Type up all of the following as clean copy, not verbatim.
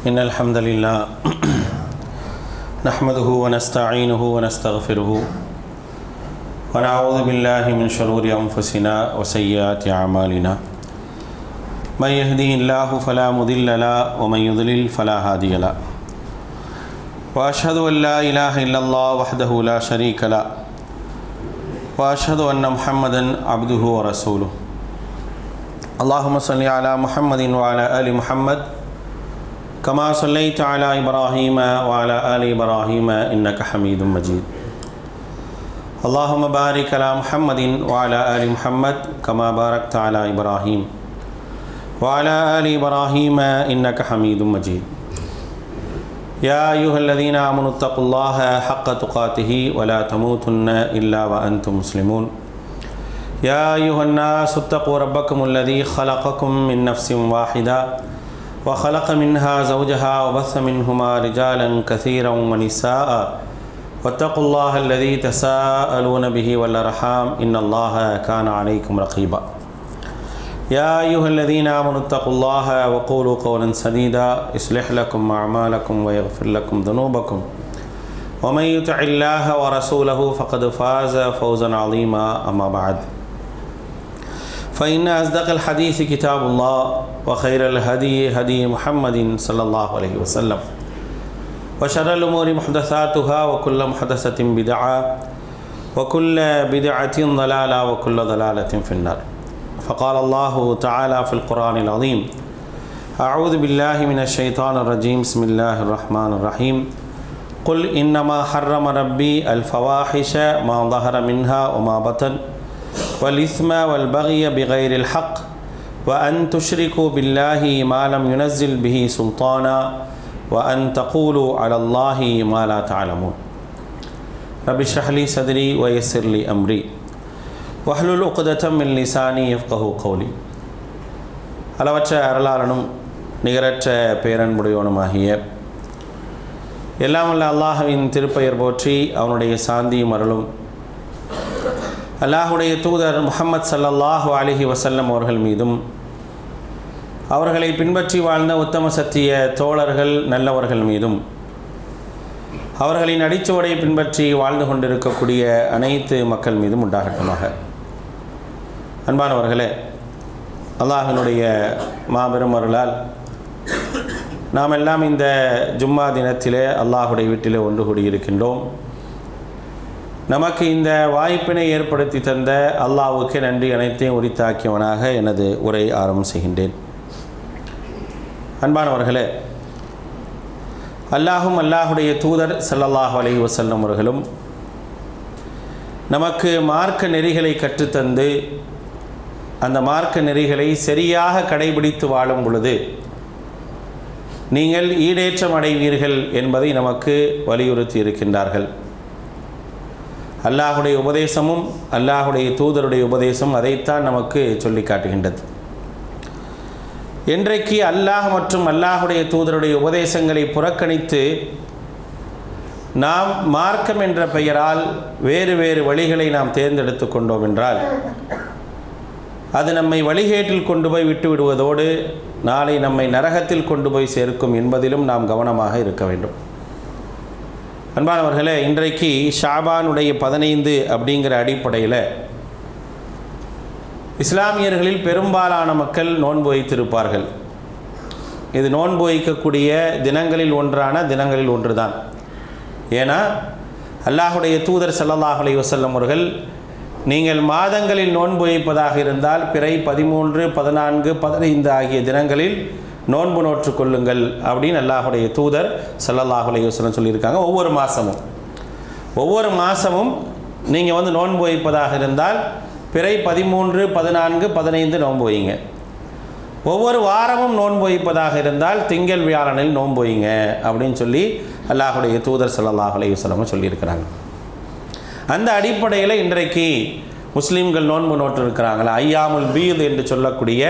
إن الحمد لله نحمده ونستعينه ونستغفره ونعوذ بالله من شرور أنفسنا وسيئات أعمالنا من يهده الله فلا مضل له ومن يضلل فلا هادي له وأشهد أن لا إله إلا الله وحده لا شريك له وأشهد أن محمدا عبده ورسوله اللهم صل على محمد وعلى آل محمد كما صليت على إبراهيم وعلى آل إبراهيم إنك حميد مجيد اللهم بارك على محمد وعلى آل محمد كما باركت على إبراهيم وعلى آل إبراهيم إنك حميد مجيد يا أيها الذين آمنوا اتقوا الله حق تقاته ولا تموتن إلا وأنتم مسلمون يا أيها الناس اتقوا ربكم الذي خلقكم من نفس واحدة وخلق منها زوجها وبث منهما رجالا كثيرا ونساء واتقوا الله الذي تساءلون به والأرحام إن الله كان عليكم رقيبا يا أيها الذين آمنوا اتقوا الله وقولوا قولا سديدا يصلح لكم أعمالكم ويغفر لكم ذنوبكم ومن يطع الله ورسوله فقد فاز فوزا عظيما أما بعد فإن أصدق الحديث كتاب الله وخير الهدي هدي محمد صلى الله عليه وسلم وشر الأمور محدثاتها وكل محدثة بدعة وكل بدعة ضلالة وكل ضلالة في النار فقال الله تعالى في القرآن العظيم أعوذ بالله من الشيطان الرجيم بسم الله الرحمن الرحيم قل إنما حرم ربي الفواحش ما ظهر منها وما بطن والإثم والبغي بغير الحق وأن تشركوا بالله ما لم ينزل به سلطانا وأن تقولوا على الله ما لا تعلمون رب اشرح لي صدري ويسر لي أمري واحلل عقدة من لساني يفقهوا قولي அளவற்ற அருளாளனும் நிகரற்ற பேரன்புடையவனுமாகிய எல்லாம் வல்ல அல்லாஹ்வின் திருப்பெயர் போற்றி அவனுடைய சாந்தியும் அருளும் அல்லாஹுடைய தூதர் முஹம்மது ஸல்லல்லாஹு அலைஹி வஸல்லம் அவர்கள் மீதும் அவர்களை பின்பற்றி வாழ்ந்த உத்தம சத்திய தோழர்கள் நல்லவர்கள் மீதும் அவர்களின் அடிச்சுவடை பின்பற்றி வாழ்ந்து கொண்டிருக்கக்கூடிய அனைத்து மக்கள் மீதும் உண்டாகட்டுமாக. அன்பானவர்களே, அல்லாஹ்வினுடைய மாபெரும் அருளால் நாம் எல்லாம் இந்த ஜும்மா தினத்திலே அல்லாஹுடைய வீட்டிலே ஒன்று கூடியிருக்கின்றோம். நமக்கு இந்த வாய்ப்பினை ஏற்படுத்தி தந்த அல்லாஹ்வுக்கு நன்றி அனைத்தையும் உரித்தாக்கியவனாக எனது உரை ஆரம்பம் செய்கின்றேன். அன்பானவர்களே, அல்லாஹும் அல்லாஹுடைய தூதர் ஸல்லல்லாஹு அலைஹி வஸல்லம் அவர்களும் நமக்கு மார்க்க நெறிகளை கற்றுத்தந்து அந்த மார்க்க நெறிகளை சரியாக கடைபிடித்து வாழும் பொழுது நீங்கள் ஈடேற்றம் அடைவீர்கள் என்பதை நமக்கு வலியுறுத்தி இருக்கின்றார்கள். அல்லாஹுடைய உபதேசமும் அல்லாஹுடைய தூதருடைய உபதேசம் அதைத்தான் நமக்கு சொல்லி காட்டுகின்றது. இன்றைக்கு அல்லாஹ் மற்றும் அல்லாஹுடைய தூதருடைய உபதேசங்களை புறக்கணித்து நாம் மார்க்கம் என்ற பெயரால் வேறு வேறு வழிகளை நாம் தேர்ந்தெடுத்து கொண்டோம் என்றால் அது நம்மை வழிகேட்டில் கொண்டு போய் விட்டு விடுவதோடு நாளை நம்மை நரகத்தில் கொண்டு போய் சேர்க்கும் என்பதிலும் நாம் கவனமாக இருக்க வேண்டும். அன்பானவர்களே, இன்றைக்கு ஷாபானுடைய 15 அப்படிங்கிற அடிப்படையில் இஸ்லாமியர்களில் பெரும்பாலான மக்கள் நோன்பு வைத்திருப்பார்கள். இது நோன்பு வைக்கக்கூடிய தினங்களில் ஒன்று தான். ஏன்னா அல்லாஹுடைய தூதர் ஸல்லல்லாஹு அலைஹி வஸல்லம் அவர்கள் நீங்கள் மாதங்களில் நோன்பு வைப்பதாக இருந்தால் பிறை 13, 14, 15 ஆகிய தினங்களில் நோன்பு நோற்று கொள்ளுங்கள் அப்படின்னு அல்லாஹுடைய தூதர் ஸல்லல்லாஹு அலைஹி வஸல்லம் சொல்லியிருக்காங்க. ஒவ்வொரு மாதமும் நீங்கள் நோன்பு வைப்பதாக இருந்தால் பிறை 13, 14, 15 நோன்பு வைங்க. ஒவ்வொரு வாரமும் நோன்பு வைப்பதாக இருந்தால் திங்கள் வியாழனில் நோன்பு வைங்க அப்படின்னு சொல்லி அல்லாஹுடைய தூதர் ஸல்லல்லாஹு அலைஹி வஸல்லம் சொல்லியிருக்கிறாங்க. அந்த அடிப்படையில் இன்றைக்கு முஸ்லீம்கள் நோன்பு நோற்று இருக்கிறாங்களா, ஐயாமுல் பீத் என்று சொல்லக்கூடிய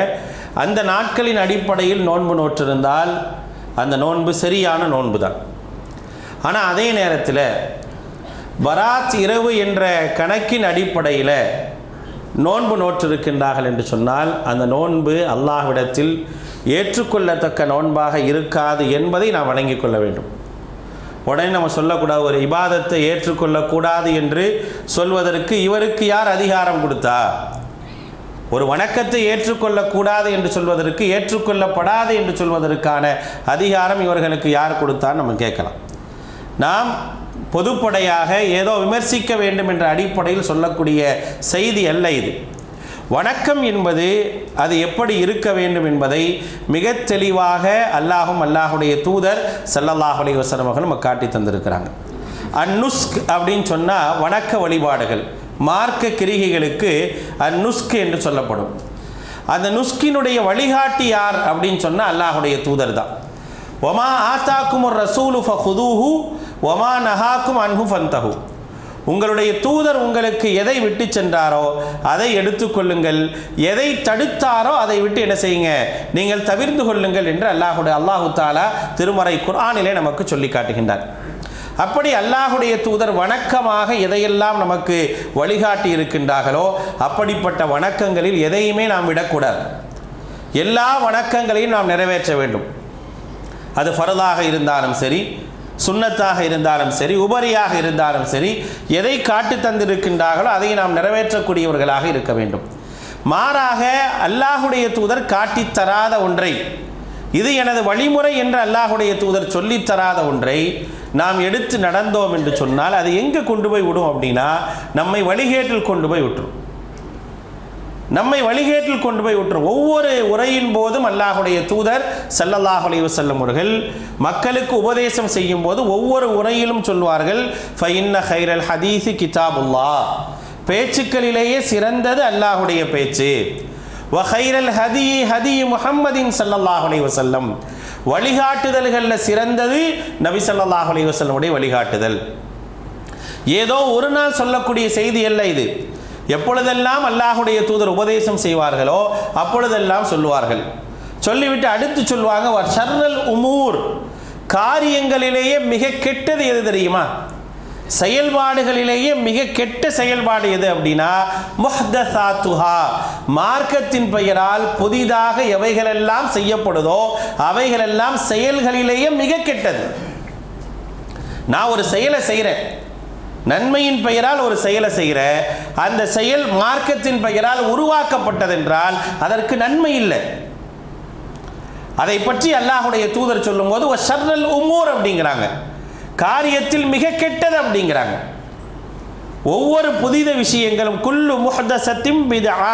அந்த நாட்களின் அடிப்படையில் நோன்பு நோற்றிருந்தால் அந்த நோன்பு சரியான நோன்பு தான். ஆனால் அதே நேரத்தில் பராத் இரவு என்ற கணக்கின் அடிப்படையில் நோன்பு நோற்றிருக்கின்றார்கள் என்று சொன்னால் அந்த நோன்பு அல்லாஹ்விடத்தில் ஏற்றுக்கொள்ளத்தக்க நோன்பாக இருக்காது என்பதை நாம் வழங்கிக் கொள்ள வேண்டும். உடனே நம்ம சொல்லக்கூடாது, ஒரு இபாதத்தை ஏற்றுக்கொள்ளக்கூடாது என்று சொல்வதற்கு இவருக்கு யார் அதிகாரம் கொடுத்தா? ஒரு வணக்கத்தை ஏற்றுக்கொள்ளக்கூடாது என்று சொல்வதற்கு, ஏற்றுக்கொள்ளப்படாது என்று சொல்வதற்கான அதிகாரம் இவர்களுக்கு யார் கொடுத்தான்னு நம்ம கேட்கலாம். நாம் பொதுப்படையாக ஏதோ விமர்சிக்க வேண்டும் என்ற அடிப்படையில் சொல்லக்கூடிய செய்தி அல்ல இது. வணக்கம் என்பது அது எப்படி இருக்க வேண்டும் என்பதை மிக தெளிவாக அல்லாஹும் அல்லாஹுடைய தூதர் ஸல்லல்லாஹு அலைஹி வஸல்லம் அவர்கள் நமக்கு காட்டி தந்திருக்கிறாங்க. அந்நுஸ்க் அப்படின்னு சொன்னால் வணக்க வழிபாடுகள், மார்க்க கிரிகைகளுக்கு அந்நுஸ்க் என்று சொல்லப்படும். அந்த நுஸ்கினுடைய வழிகாட்டி யார் அப்படின்னு சொன்னால் அல்லாஹுடைய தூதர் தான். ஒமா ஆத்தாக்குமுர் ரசூலு ஃபஹுதூஹு ஒமா நஹாக்கும் அன்ஹு ஃபந்தஹு. உங்களுடைய தூதர் உங்களுக்கு எதை விட்டு சென்றாரோ அதை எடுத்துக்கொள்ளுங்கள், எதை தடுத்தாரோ அதை விட்டு என்ன செய்யுங்க, நீங்கள் தவிர்த்து கொள்ளுங்கள் என்று அல்லாஹு தஆலா திருமறை குர்ஆனிலே நமக்கு சொல்லி காட்டுகின்றார். அப்படி அல்லாஹுடைய தூதர் வணக்கமாக எதையெல்லாம் நமக்கு வழிகாட்டி இருக்கின்றார்களோ அப்படிப்பட்ட வணக்கங்களில் எதையுமே நாம் விடக்கூடாது. எல்லா வணக்கங்களையும் நாம் நிறைவேற்ற வேண்டும். அது ஃபர்தாக இருந்தாலும் சரி, சுன்னத்தாக இருந்தாலும் சரி, உபரியாக இருந்தாலும் சரி, எதை காட்டி தந்திருக்கின்றார்களோ அதை நாம் நிறைவேற்றக்கூடியவர்களாக இருக்க வேண்டும். மாறாக அல்லாஹுடைய தூதர் காட்டித்தராத ஒன்றை, இது எனது வழிமுறை என்று அல்லாஹுடைய தூதர் சொல்லித்தராத ஒன்றை நாம் எடுத்து நடந்தோம் என்று சொன்னால் அது எங்கே கொண்டு போய் விடும் அப்படின்னா நம்மை வழிகேட்டில் கொண்டு போய் விட்டுரும். ஒவ்வொரு உரையின் போதும் அல்லாஹுடைய தூதர் ஸல்லல்லாஹு அலைஹி வஸல்லம் அவர்கள் மக்களுக்கு உபதேசம் செய்யும் போது ஒவ்வொரு உரையிலும் சொல்வார்கள், ஃபஇன்ன கைரல் ஹதீஸி கிதாபுல்லாஹ், பேச்சுக்களிலேயே சிறந்தது அல்லாஹுடைய பேச்சு. வ கைரல் ஹதி முஹம்மதின் ஸல்லல்லாஹு அலைஹி வஸல்லம், வழிகாட்டுதல்களில் சிறந்தது நபி ஸல்லல்லாஹு அலைஹி வஸல்லமுடைய வழிகாட்டுதல். ஏதோ ஒரு நாள் சொல்லக்கூடிய செய்தி அல்ல இது. எப்பொழுதெல்லாம் அல்லாஹுடைய தூதர் உபதேசம் செய்வார்களோ அப்பொழுதெல்லாம் சொல்லுவார்கள். சொல்லிவிட்டு அடுத்து சொல்லுவாங்க, ஷர்ரல் உமூர், காரியங்களிலேயே மிக கெட்டது எது தெரியுமா? செயல்பாடுகளிலேயே மிக கெட்ட செயல்பாடு எது அப்படின்னா முஹ்தஸாத்துஹா, மார்க்கத்தின் பெயரால் புதிதாக எவைகளெல்லாம் செய்யப்படுதோ அவைகளெல்லாம் செயல்களிலேயே மிக கெட்டது. நான் ஒரு செயலை செய்கிறேன், நன்மையின் பெயரால் ஒரு செயலை செய்கிற, அந்த செயல் மார்க்கத்தின் பெயரால் உருவாக்கப்பட்டதென்றால் அதற்கு நன்மை இல்லை. அதை பற்றி அல்லாஹுடைய தூதர் சொல்லும் போது ஷர்ரல் உமூர் அப்படிங்கிறாங்க, காரியத்தில் மிக கெட்டது அப்படிங்கிறாங்க. ஒவ்வொரு புதித விஷயங்களும் குல்லு முஹ்தஸத்தின் பித்ஆ,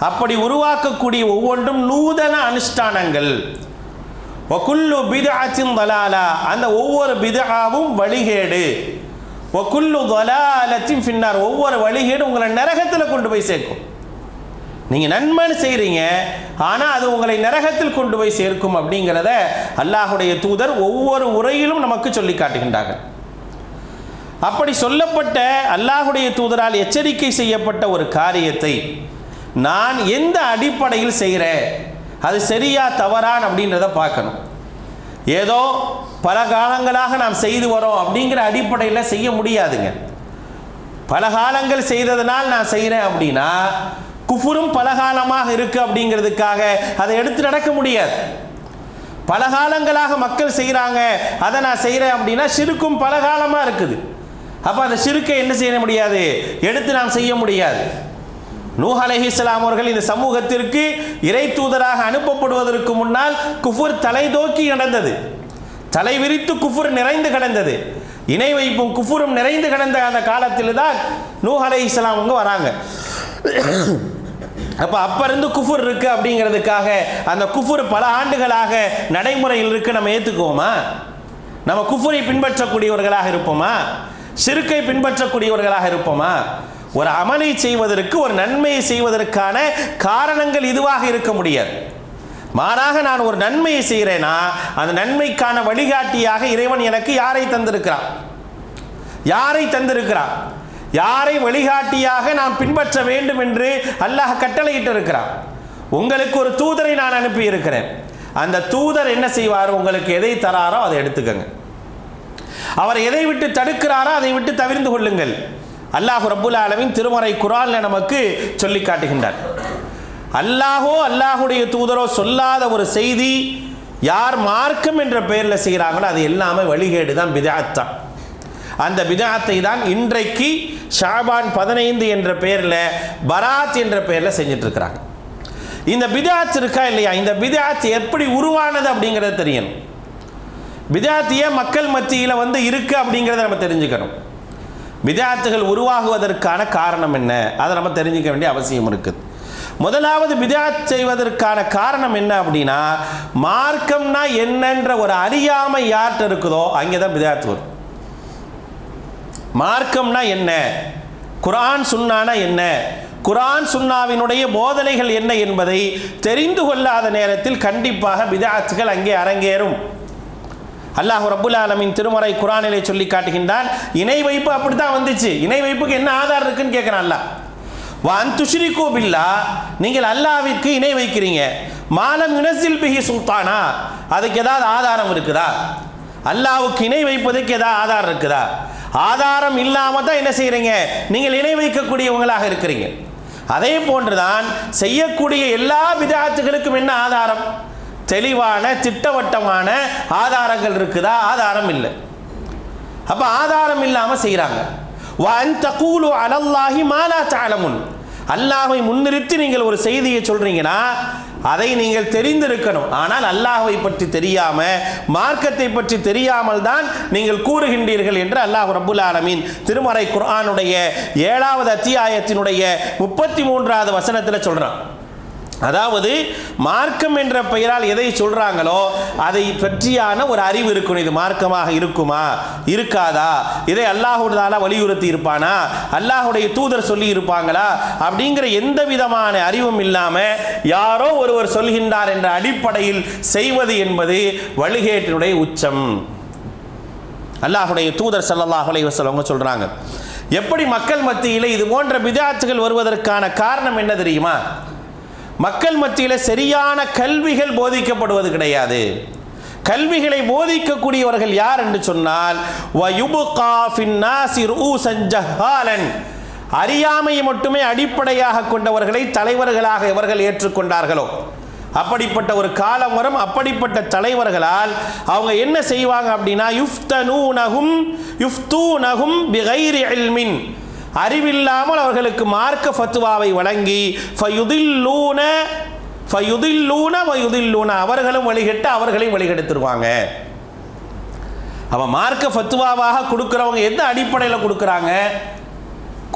அப்படி உருவாக்கக்கூடிய ஒவ்வொன்றும் நூதன அனுஷ்டானங்கள். வகுல்லு பித்அத்தின் தலாலா, அந்த ஒவ்வொரு பித்ஆவும் வழிகேடு. வகுல்லு தலாலத்தின் ஃபின்னார், ஒவ்வொரு வழிகேடு உங்களை நரகத்தில் கொண்டு போய் சேர்க்கும். நீங்கள் நன்மைன்னு செய்கிறீங்க, ஆனால் அது உங்களை நரகத்தில் கொண்டு போய் சேர்க்கும் அப்படிங்கிறத அல்லாஹுடைய தூதர் ஒவ்வொரு உரையிலும் நமக்கு சொல்லி காட்டுகின்றார்கள். அப்படி சொல்லப்பட்ட அல்லாஹுடைய தூதரால் எச்சரிக்கை செய்யப்பட்ட ஒரு காரியத்தை நான் எந்த அடிப்படையில் செய்கிறேன், அது சரியா தவறான் அப்படின்றத பார்க்கணும். ஏதோ பல காலங்களாக நாம் செய்து வரோம் அப்படிங்கிற அடிப்படையில் செய்ய முடியாதுங்க. பல காலங்கள் செய்ததனால் நான் செய்கிறேன் அப்படின்னா குஃபுரும் பலகாலமாக இருக்கு அப்படிங்கிறதுக்காக அதை எடுத்து நடக்க முடியாது. பல காலங்களாக மக்கள் செய்கிறாங்க, அதை நான் செய்கிறேன் அப்படின்னா ஷிர்க்கும் பலகாலமாக இருக்குது. அப்போ அந்த ஷிர்க்கை என்ன செய்ய முடியாது, எடுத்து நாம் செய்ய முடியாது. நூஹ் அலைஹிஸ்ஸலாம் அவர்கள் இந்த சமூகத்திற்கு இறை தூதராக அனுப்பப்படுவதற்கு முன்னால் குஃபுர் தலை தோக்கி நடந்தது, தலை விரித்து குஃபுர் நிறைந்து கிடந்தது. இணை வைப்பும் குஃபுரும் நிறைந்து கிடந்த அந்த காலத்தில் தான் நூஹ் அலைஹிஸ்ஸலாம் அவங்க வராங்க. அப்போ இருந்து குஃபுர் இருக்கு அப்படிங்கிறதுக்காக அந்த குஃபுர் பல ஆண்டுகளாக நடைமுறையில் இருக்கு, நம்ம ஏற்றுக்குவோமா? நம்ம குஃபுரை பின்பற்றக்கூடியவர்களாக இருப்போமா? ஷிர்க்கை பின்பற்றக்கூடியவர்களாக இருப்போமா? ஒரு அமலை செய்வதற்கு, ஒரு நன்மையை செய்வதற்கான காரணங்கள் இதுவாக இருக்க முடியாது. மாறாக நான் ஒரு நன்மையை செய்கிறேன்னா அந்த நன்மைக்கான வழிகாட்டியாக இறைவன் எனக்கு யாரை தந்திருக்கிறான்? யாரை வழிகாட்டியாக நாம் பின்பற்ற வேண்டும் என்று அல்லாஹ் கட்டளையிட்டு இருக்கிறான். உங்களுக்கு ஒரு தூதரை நான் அனுப்பி இருக்கிறேன். அந்த தூதர் என்ன செய்வார்? உங்களுக்கு எதை தராரோ அதை எடுத்துக்கங்க. அவர் எதை விட்டு தடுக்கிறாரோ அதை விட்டு தவிர்த்து கொள்ளுங்கள். அல்லாஹ் ரப்புல் ஆலமீன் திருமறை குர்ஆன்ல நமக்கு சொல்லி காட்டுகின்றார். அல்லாஹோ அல்லாஹுடைய தூதரோ சொல்லாத ஒரு செய்தி யார் மார்க்கம் என்ற பெயரில் செய்கிறாங்களோ அது எல்லாமே வழிகேடு தான், பித்அத் தான். அந்த பித்அத்தை தான் இன்றைக்கு ஷாபான் 15 என்ற பெயரில் பராத் என்ற பெயரில் செஞ்சுட்டு இருக்கிறாங்க. இந்த பித்அத் இருக்கா இல்லையா, இந்த பித்அத் எப்படி உருவானது அப்படிங்கிறது தெரியணும். பித்அத் ஏன் மக்கள் மத்தியில் இருக்கு அப்படிங்கிறத நம்ம தெரிஞ்சுக்கணும். பித்அத்துகள் உருவாகுவதற்கான காரணம் என்ன, அதை நம்ம தெரிஞ்சுக்க வேண்டிய அவசியம் இருக்குது. முதலாவது பித்அத் செய்வதற்கான காரணம் என்ன அப்படின்னா, மார்க்கம்னா என்னன்ற ஒரு அறியாமை யார்கிட்ட இருக்குதோ அங்கே தான் பித்அத் வரும். மார்க்கம்னா என்ன, குர்ஆன் சுன்னானா என்ன, குர்ஆன் சுன்னாவினுடைய போதனைகள் என்ன என்பதை தெரிந்து கொள்ளாத நேரத்தில் கண்டிப்பாக பித்அத்துகள் அங்கே அரங்கேறும். அல்லாஹ் ரப்புல் ஆலமீன் திருமறை குர்ஆனிலே சொல்லி காட்டுகின்றான். இணை வைப்பு அப்படித்தான் வந்துச்சு. இணை வைப்புக்கு என்ன ஆதாரம் இருக்குன்னு கேட்கிறான் அல்லாஹ். வன் துஷ்ரிகு பில்லாஹ், நீங்கள் அல்லாஹ்விற்கு இணை வைக்கிறீங்க. மாலம் யுனஸில் பிஹி சுல்தானா, அதுக்கு ஏதாவது ஆதாரம் இருக்குதா? அல்லாஹ்வுக்கு இணை வைப்பதற்கு ஏதாவது ஆதாரம் இருக்குதா? ஆதாரம் இல்லாமல் தான் என்ன செய்கிறீங்க, நீங்கள் இணை வைக்கக்கூடியவங்களாக இருக்கிறீங்க. அதே போன்றுதான் செய்யக்கூடிய எல்லா பித்அத்துகளுக்கும் என்ன ஆதாரம்? தெளிவான திட்டவட்டமான ஆதாரங்கள் இருக்குதா? ஆதாரம் இல்லை. அப்போ ஆதாரம் இல்லாமல் செய்கிறாங்க. வஅன் தகூலு அலல்லாஹி மா லா தஅலமுன், அல்லாஹ்வை முன்னிறுத்தி நீங்கள் ஒரு செய்தியை சொல்றீங்கன்னா அதை நீங்கள் தெரிந்திருக்கணும். ஆனால் அல்லாஹ்வை பற்றி தெரியாம, மார்க்கத்தை பற்றி தெரியாமல் தான் நீங்கள் கூறுகின்றீர்கள் என்று அல்லாஹ் ரப்புல் ஆலமீன் திருமறை குர்ஆனுடைய 7வது அத்தியாயத்தினுடைய 33வது வசனத்தில் சொல்றான். அதாவது மார்க்கம் என்ற பெயரால் எதை சொல்றாங்களோ அதை பற்றியான ஒரு அறிவு இருக்கணும். இது மார்க்கமாக இருக்குமா இருக்காதா, இதை அல்லாஹ்வுடைய வலியுறுத்தி இருப்பானா, அல்லாஹ்வுடைய தூதர் சொல்லி இருப்பாங்களா அப்படிங்கிற எந்த விதமான அறிவும் இல்லாம யாரோ ஒருவர் சொல்கின்றார் என்ற அடிப்படையில் செய்வது என்பது வழிகேட்டினுடைய உச்சம். அல்லாஹ்வுடைய தூதர் ஸல்லல்லாஹு அலைஹி வஸல்லம் சொல்றாங்க, எப்படி மக்கள் மத்தியில் இது போன்ற பித்அத்துகள் வருவதற்கான காரணம் என்ன தெரியுமா? மக்கள் மத்தியில் சரியான கல்விகள் போதிக்கப்படுவது கிடையாது. கல்விகளை போதிக்கக்கூடியவர்கள் யார் என்று சொன்னால் வயுபுகா ஃபின்னாஸி ரூஸன் ஜஹாலன், அறியாமையை மட்டுமே அடிப்படையாக கொண்டவர்களை தலைவர்களாக எவர்கள் ஏற்றுக்கொண்டார்களோ அப்படிப்பட்ட ஒரு காலம் வரும். அப்படிப்பட்ட தலைவர்களால் அவங்க என்ன செய்வாங்க அப்படின்னா யுஃப்தூனஹும் பிகைரி இல்மின், அறிவில்லாமல் அவர்களுக்கு மார்க்க ஃபத்வாவை வழங்கி ஃபயுதில்லூன அவர்களும் வழிகட்டு அவர்களையும் வழிகெடுத்துருவாங்க. அவன் மார்க்க ஃபத்வாவாக கொடுக்குறவங்க எந்த அடிப்படையில் கொடுக்குறாங்க?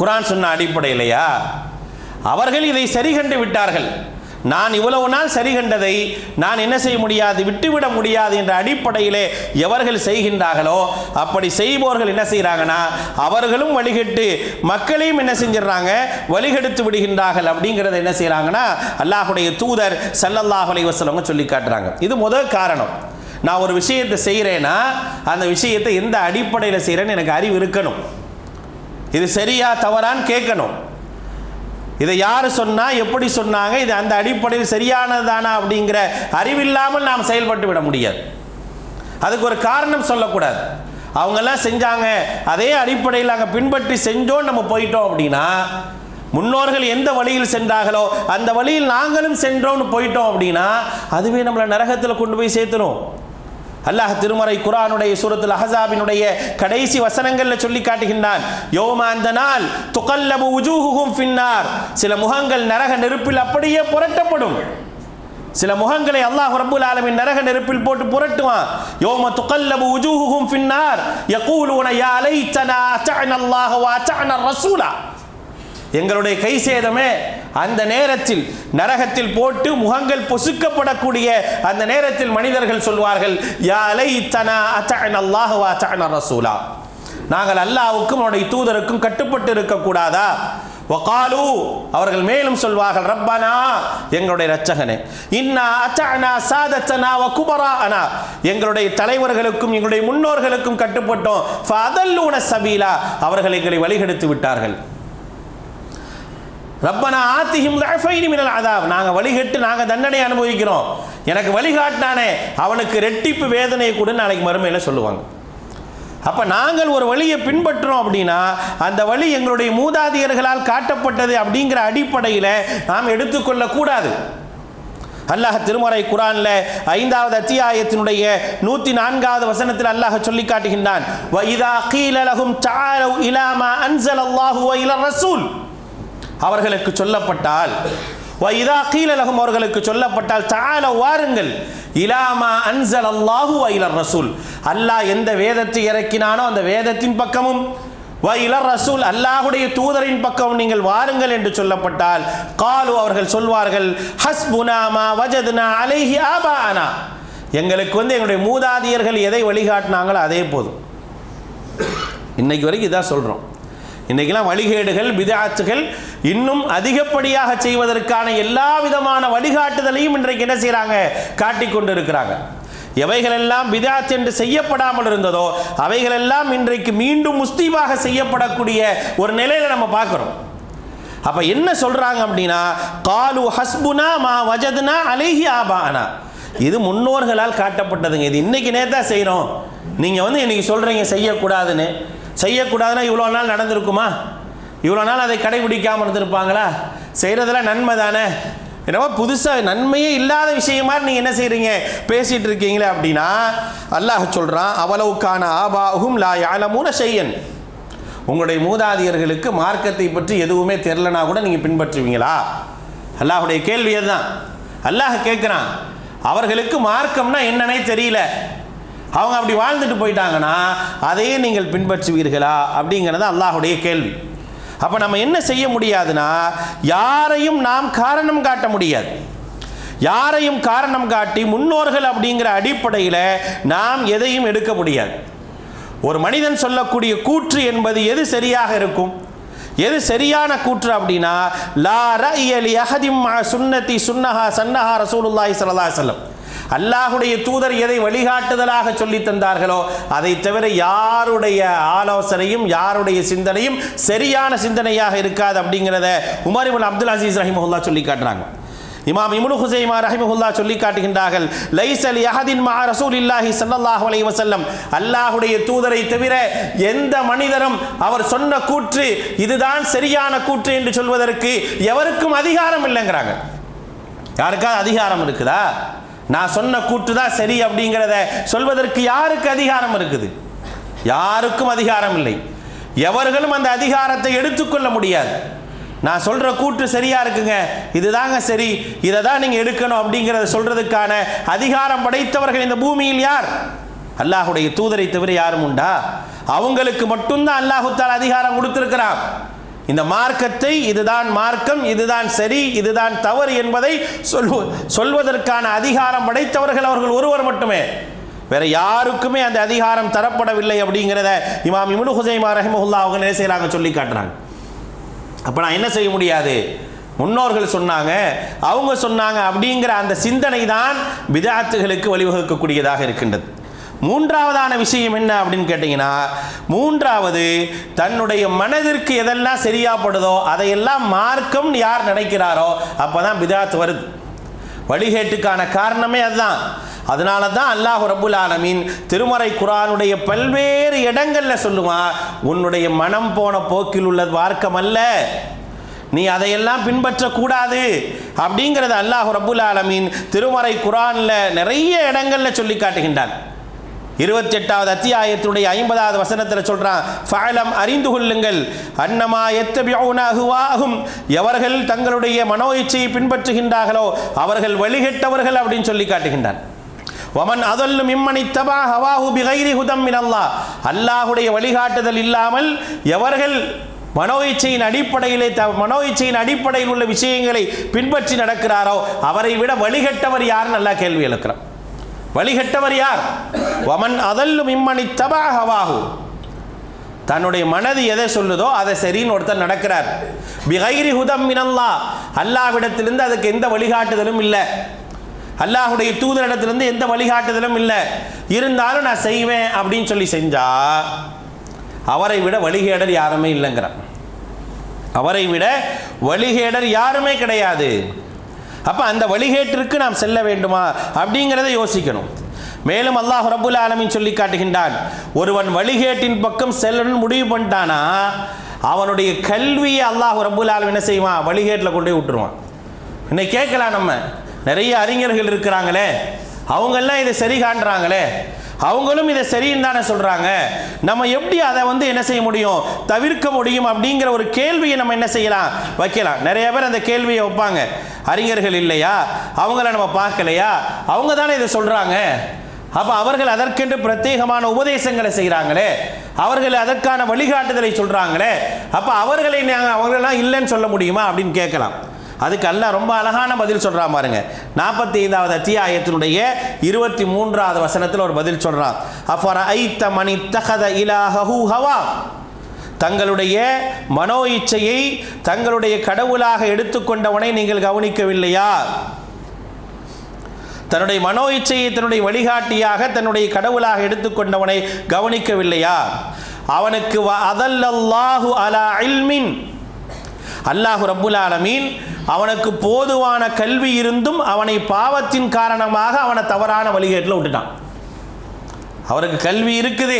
குர்ஆன் சொன்ன அடிப்படையிலையா? அவர்கள் இதை சரி கண்டு விட்டார்கள். நான் இவ்வளவு நாள் சரி கண்டதை நான் என்ன செய்ய முடியாது, விட்டுவிட முடியாது என்ற அடிப்படையிலே எவர்கள் செய்கின்றார்களோ அப்படி செய்பவர்கள் என்ன செய்கிறாங்கன்னா அவர்களும் வழிகட்டு மக்களையும் என்ன செஞ்சிடறாங்க, வழிகெடுத்து விடுகின்றார்கள். அப்படிங்கிறத என்ன செய்கிறாங்கன்னா அல்லாஹ்வுடைய தூதர் ஸல்லல்லாஹு அலைஹி வஸல்லம் சொல்லி காட்டுறாங்க. இது முதல் காரணம். நான் ஒரு விஷயத்தை செய்கிறேன்னா அந்த விஷயத்தை எந்த அடிப்படையில் செய்கிறேன்னு எனக்கு அறிவு இருக்கணும். இது சரியா தவறான்னு கேட்கணும். இதை யார் சொன்னா, எப்படி சொன்னாங்க, இது அந்த அடிப்படையில் சரியானதானா அப்படிங்கிற அறிவில்லாமல் நாம் செயல்பட்டு விட முடியாது. அதுக்கு ஒரு காரணம் சொல்லக்கூடாது. அவங்கெல்லாம் செஞ்சாங்க அதே அடிப்படையில் நாங்கள் பின்பற்றி செஞ்சோம் நம்ம போயிட்டோம் அப்படின்னா, முன்னோர்கள் எந்த வழியில் சென்றார்களோ அந்த வழியில் நாங்களும் சென்றோம்னு போயிட்டோம் அப்படின்னா அதுவே நம்மளை நரகத்தில் கொண்டு போய் சேர்த்துரும். அல்லாஹ் திருமறை குர்ஆனுடைய சூரத்துல் அஹ்ஸாபினுடைய கடைசி வசனங்களில் சொல்லி காட்டுகின்றான், யௌம அந்த நாள் துகல்லபு வுஜூஹுஹும் ஃபின்னார், சில முகங்கள் நரக நெருப்பில் அப்படியே புரட்டப்படும். சில முகங்களை அல்லாஹ் ரப்புல் ஆலமீன் நரக நெருப்பில் போட்டு புரட்டுவான். யௌம துகல்லபு வுஜூஹுஹும் ஃபின்னார் யகூலுன யா லைத்தனா அத்தஅனா அல்லாஹ வ அத்தஅனா ரசூலா, எங்களுடைய கை சேதமே. அந்த நேரத்தில் நரகத்தில் போட்டு முகங்கள் பொசுக்கப்படக்கூடிய அந்த நேரத்தில் மனிதர்கள் சொல்வார்கள், யா லைத்தனா அத்தஅனா அல்லாஹ வ அத்தஅனா ரசூலா, நாங்கள் அல்லாஹ்வுக்கும் அவருடைய தூதருக்கும் கட்டுப்பட்டு இருக்கக்கூடாதா? வகாலு, அவர்கள் மேலும் சொல்வார்கள், ரப்பனா, எங்களுடைய இரட்சகனே, இன்னா அத்தஅனா சாதத்தனா வ குபராஅனா, எங்களுடைய தலைவர்களுக்கும் எங்களுடைய முன்னோர்களுக்கும் கட்டுப்பட்டோம். ஃபஅதல்லூன சபீலா, அவர்கள் எங்களை வழிகெடுத்து விட்டார்கள். ரப்பனா ஆத்திஹிம் ضعفين மினல் அதாப், நாங்கள் வழிகட்டு நாங்கள் தண்டனை அனுபவிக்கிறோம், எனக்கு வழிகாட்டினானே அவனுக்கு ரெட்டிப்பு வேதனை கூட நாளைக்கு மறுமையில் சொல்லுவாங்க. அப்போ நாங்கள் ஒரு வழியை பின்பற்றுறோம் அப்படின்னா அந்த வழி எங்களுடைய மூதாதையர்களால் காட்டப்பட்டது அப்படிங்கிற அடிப்படையில் நாம் எடுத்துக்கொள்ளக்கூடாது. அல்லாஹ் திருமறை குர்ஆன்ல 5வது அத்தியாயத்தினுடைய 104வது வசனத்தில் அல்லாஹ் சொல்லி காட்டுகின்றான், வ இதா கீல லஹும் தஆலு இலா மா அன்ஸலல்லாஹு வ இலர் ரசூல், அவர்களுக்கு சொல்லப்பட்டால், வ இதா கீல லஹும் அவர்களுக்கு சொல்லப்பட்டால், தஆலு வாருங்கள், இலா மா அன்ஸலல்லாஹு வ இலர் ரசூல், அல்லாஹ் எந்த வேதத்தை இறக்கினானோ அந்த வேதத்தின் பக்கமும், வ இலர் ரசூல் அல்லாஹ்வுடைய தூதரின் பக்கம் நீங்கள் வாருங்கள் என்று சொல்லப்பட்டால், காலு அவர்கள் சொல்வார்கள், ஹஸ்புனா மா வஜத்னா அலைஹி ஆபானா, எங்களுக்கு எங்களுடைய மூதாதையர்கள் எதை வழிகாட்டினாங்களோ அதே போதும். இன்னைக்கு வரைக்கும் இதான் சொல்கிறோம். இன்றைக்கெல்லாம் வழிகேடுகள் பித்அத்துகள் இன்னும் அதிகப்படியாக செய்வதற்கான எல்லா விதமான வழிகாட்டுதலையும் இன்றைக்கு என்ன செய்கிறாங்க, காட்டிக்கொண்டு இருக்கிறாங்க. எவைகளெல்லாம் பித்அத் என்று செய்யப்படாமல் இருந்ததோ அவைகளெல்லாம் இன்றைக்கு மீண்டும் முஸ்தீபாக செய்யப்படக்கூடிய ஒரு நிலையில் நம்ம பார்க்குறோம். அப்போ என்ன சொல்கிறாங்க அப்படின்னா, காலு ஹஸ்புனா மா வஜத்னா அலைஹி ஆபானா, இது முன்னோர்களால் காட்டப்பட்டதுங்க, இது இன்னைக்கு நேத்தா செய்கிறோம். நீங்கள் இன்னைக்கு சொல்கிறீங்க செய்யக்கூடாதுன்னு, செய்யக்கூடாதுன்னா இவ்வளோ நாள் நடந்திருக்குமா? இவ்வளோ நாள் அதை கடைபிடிக்காமல் இருந்திருப்பாங்களா? செய்கிறதெல்லாம் நன்மை தானே, என்னவோ புதுசாக நன்மையே இல்லாத விஷயமா நீங்கள் என்ன செய்கிறீங்க, பேசிகிட்டு இருக்கீங்களே அப்படின்னா அல்லாஹ் சொல்கிறான், அவலவுக்கான ஆபாஹும் லா யஅலமூன ஷையன், உங்களுடைய மூதாதையர்களுக்கு மார்க்கத்தை பற்றி எதுவுமே தெரிலனா கூட நீங்கள் பின்பற்றுவீங்களா? அல்லாஹுடைய கேள்வி அதுதான். அல்லாஹ் கேட்குறான், அவர்களுக்கு மார்க்கம்னா என்னன்னே தெரியல, அவங்க அப்படி வாழ்ந்துட்டு போயிட்டாங்கன்னா அதையே நீங்கள் பின்பற்றுவீர்களா அப்படிங்கிறது அல்லாஹுடைய கேள்வி. அப்போ நம்ம என்ன செய்ய முடியாதுன்னா, யாரையும் நாம் காரணம் காட்ட முடியாது. யாரையும் காரணம் காட்டி முன்னோர்கள் அப்படிங்கிற அடிப்படையில் நாம் எதையும் எடுக்க முடியாது. ஒரு மனிதன் சொல்லக்கூடிய கூற்று என்பது எது சரியாக இருக்கும், எது சரியான கூற்று அப்படின்னா, லா ரஅய லி அஹதிம் மஅ சுன்னதி சன்னஹா ரசூலுல்லாஹி ஸல்லல்லாஹு அலைஹி வஸல்லம், அல்லாஹுடைய தூதர் எதை வழிகாட்டுதலாக சொல்லி தந்தார்களோ அதை தவிர யாருடைய ஆலோசனையும் யாருடைய சிந்தனையும் சரியான சிந்தனையாக இருக்காது அப்படிங்கிறத உமர் இப்னு அப்துல் அசீஸ் ரஹிமஹுல்லாஹ் சொல்லி காட்டுறாங்க. இமாம் இப்னு ஹுஸைமா ரஹிமஹுல்லாஹ் சொல்லி காட்டுகின்றார்கள், லைஸ லி அஹதின் மஅ ரசூலில்லாஹி ஸல்லல்லாஹு அலைஹி வஸல்லம், அல்லாஹ்வுடைய தூதரை தவிர எந்த மனிதரும் அவர் சொன்ன கூற்று இதுதான் சரியான கூற்று என்று சொல்வதற்கு எவருக்கும் அதிகாரம் இல்லைங்கிறாங்க. யாருக்காவது அதிகாரம் இருக்குதா? நான் சொன்ன கூற்று தான் சரி அப்படிங்கிறத சொல்வதற்கு யாருக்கு அதிகாரம் இருக்குது? யாருக்கும் அதிகாரம் இல்லை. எவர்களும் அந்த அதிகாரத்தை எடுத்துக்கொள்ள முடியாது. நான் சொல்கிற கூற்று சரியாக இருக்குங்க, இதுதாங்க சரி, இதை தான் நீங்கள் எடுக்கணும் அப்படிங்கிறத சொல்கிறதுக்கான அதிகாரம் படைத்தவர்கள் இந்த பூமியில் யார்? அல்லாஹுடைய தூதரை தவிர யாரும் உண்டா? அவங்களுக்கு மட்டும்தான் அல்லாஹு தஆலா அதிகாரம் கொடுத்திருக்கிறார். இந்த மார்க்கத்தை இதுதான் மார்க்கம், இதுதான் சரி, இதுதான் தவறு என்பதை சொல்வதற்கான அதிகாரம் படைத்தவர்கள் அவர்கள் ஒருவர் மட்டுமே, வேற யாருக்குமே அந்த அதிகாரம் தரப்படவில்லை அப்படிங்கிறத இமாம் இப்னு ஹுஸைமா ரஹிமஹுல்லாஹ் அவங்க என்ன செய்கிறாங்க, சொல்லி காட்டுறாங்க. அப்போ நான் என்ன செய்ய முடியாது, முன்னோர்கள் சொன்னாங்க அவங்க சொன்னாங்க அப்படிங்கிற அந்த சிந்தனை தான் பித்அத்துகளுக்கு வழிவகுக்கக்கூடியதாக இருக்கின்றது. மூன்றாவதான விஷயம் என்ன அப்படின்னு கேட்டிங்கன்னா, மூன்றாவது தன்னுடைய மனதிற்கு எதெல்லாம் சரியாப்படுதோ அதையெல்லாம் மார்க்கம் யார் நினைக்கிறாரோ அப்போ தான் பித்அத் வருது. வழிகேட்டுக்கான காரணமே அதுதான். அதனால தான் அல்லாஹ் ரப்புல் ஆலமீன் திருமறை குர்ஆனுடைய பல்வேறு இடங்களில் சொல்லுவான், உன்னுடைய மனம் போன போக்கில் உள்ள மார்க்கம் அல்ல, நீ அதையெல்லாம் பின்பற்றக்கூடாது அப்படிங்கிறத அல்லாஹ் ரப்புல் ஆலமீன் திருமறை குர்ஆனில் நிறைய இடங்களில் சொல்லி காட்டுகின்றான். 28வது அத்தியாயத்தினுடைய 50வது வசனத்தில் சொல்றான், ஃபஅலம் அறிந்து கொள்ளுங்கள், அன்னமா யத்தபிஊன அஹ்வாஹும், எவர்கள் தங்களுடைய மனோ இச்சையை பின்பற்றுகின்றார்களோ அவர்கள் வழிகெட்டவர்கள் அப்படின்னு சொல்லி காட்டுகின்றான். வமன் அதல்லு மிம்மன் இத்தபா ஹவாஹு பிகைரி ஹுதம் மினல்லாஹ், அல்லாஹ்வுடைய வழிகாட்டுதல் இல்லாமல் எவர்கள் மனோ இச்சையின் அடிப்படையில் உள்ள விஷயங்களை பின்பற்றி நடக்கிறாரோ அவரை விட வழிகெட்டவர் யாருன்னு அல்லாஹ் கேள்வி எழுக்கிறான். வழிகெட்டவர் யார்? வமன் அதல்லு மிம்மன் இத்தபா ஹவாஹு, தன்னுடைய மனது எதை சொல்லுதோ அதை சரின்னு ஒருத்தர் நடக்கிறார். பிகைரி ஹுதம் மினல்லாஹ், அல்லாஹ்விடத்திலிருந்து அதுக்கு எந்த வழிகாட்டுதலும் இல்லை, அல்லாஹுடைய தூதரிடத்திலிருந்து எந்த வழிகாட்டுதலும் இல்லை, இருந்தாலும் நான் செய்வேன் அப்படின்னு சொல்லி செஞ்சா அவரை விட வழிகேடர் யாருமே இல்லைங்கிறான். அவரை விட வழிகேடர் யாருமே கிடையாது. அப்போ அந்த வழிகேட்டிற்கு நாம் செல்ல வேண்டுமா அப்படிங்கிறத யோசிக்கணும். மேலும் அல்லாஹ் ரப்புல் ஆலமீன் சொல்லி காட்டுகின்றான், ஒருவன் வழிகேட்டின் பக்கம் செல்லணும்னு முடிவு பண்ணிட்டானா அவனுடைய கல்வியை அல்லாஹ் ரப்புல் ஆலமீன் என்ன செய்வான்? வழிகேட்டில் கொண்டு போய் விட்டுருவான். இன்னைக்கு கேட்கலாம், நம்ம நிறைய அறிஞர்கள் இருக்கிறாங்களே, அவங்கெல்லாம் இதை சரி காண்றாங்களே, அவங்களும் இதை சரின்னு தானே சொல்கிறாங்க, நம்ம எப்படி அதை என்ன செய்ய முடியும், தவிர்க்க முடியும் அப்படிங்கிற ஒரு கேள்வியை நம்ம என்ன செய்யலாம், வைக்கலாம். நிறைய பேர் அந்த கேள்வியை வைப்பாங்க. அறிஞர்கள் இல்லையா, அவங்கள நம்ம பார்க்கலையா, அவங்க தானே இதை சொல்கிறாங்க, அப்போ அவர்கள் அதற்கென்று பிரத்யேகமான உபதேசங்களை செய்கிறாங்களே, அவர்கள் அதற்கான வழிகாட்டுதலை சொல்கிறாங்களே, அப்போ அவர்களெல்லாம் இல்லைன்னு சொல்ல முடியுமா அப்படின்னு கேட்கலாம். அதுக்கு அல்லாஹ் ரொம்ப அழகான பதில் சொல்கிறான் பாருங்க. 45வது அத்தியாயத்தினுடைய 23வது வசனத்தில் ஒரு பதில் சொல்கிறான். அஃபரஐத மன் இத்தகத இலாஹஹு ஹவா, தங்களுடைய மனோ இச்சையை தங்களுடைய கடவுளாக எடுத்துக்கொண்டவனை நீங்கள் கவனிக்கவில்லையா? தன்னுடைய மனோ இச்சையை தன்னுடைய வழிகாட்டியாக தன்னுடைய கடவுளாக எடுத்துக்கொண்டவனை கவனிக்கவில்லையா? அவனுக்கு அதல்லல்லாஹு அலா இல்மின், அல்லாஹ் ரப்புல் ஆலமீன் அவனுக்கு போதுவான கல்வி இருந்தும் அவனை பாவத்தின் காரணமாக அவனை தவறான வழிகேட்டில் விட்டுட்டான். அவருக்கு கல்வி இருக்குது,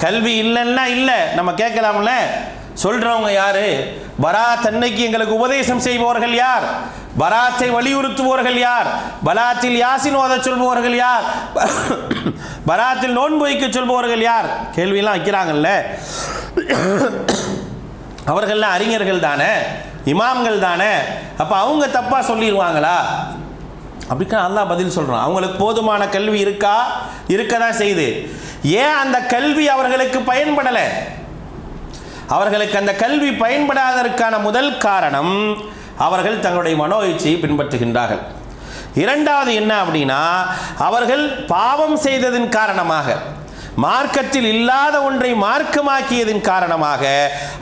கல்வி இல்லைன்னா இல்லை, நம்ம கேட்கலாம்ல. சொல்றவங்க யாரு? பராத் அன்னைக்கு எங்களுக்கு உபதேசம் செய்பவர்கள் யார்? பராத்தை வலியுறுத்துபவர்கள் யார்? பராத்தில் யாசின் ஓத சொல்பவர்கள் யார்? பராத்தில் நோன்பு வைக்க சொல்பவர்கள் யார்? கேள்வியெல்லாம் வைக்கிறாங்கல்ல. அவர்கள்லாம் அறிஞர்கள் தானே, இமாம்கள் தானே, அப்போ அவங்க தப்பாக சொல்லிடுவாங்களா? அப்படின்னா அல்லாஹ் பதில் சொல்கிறான், அவங்களுக்கு போதுமான கல்வி இருக்கா? இருக்க தான் செய்யுது. ஏன் அந்த கல்வி அவர்களுக்கு பயன்படலை? அவர்களுக்கு அந்த கல்வி பயன்படாததற்கான முதல் காரணம் அவர்கள் தங்களுடைய மனோ இச்சையை பின்பற்றுகின்றார்கள். இரண்டாவது என்ன அப்படின்னா, அவர்கள் பாவம் செய்ததின் காரணமாக, மார்க்கத்தில் இல்லாத ஒன்றை மார்க்கமாக்கியதின் காரணமாக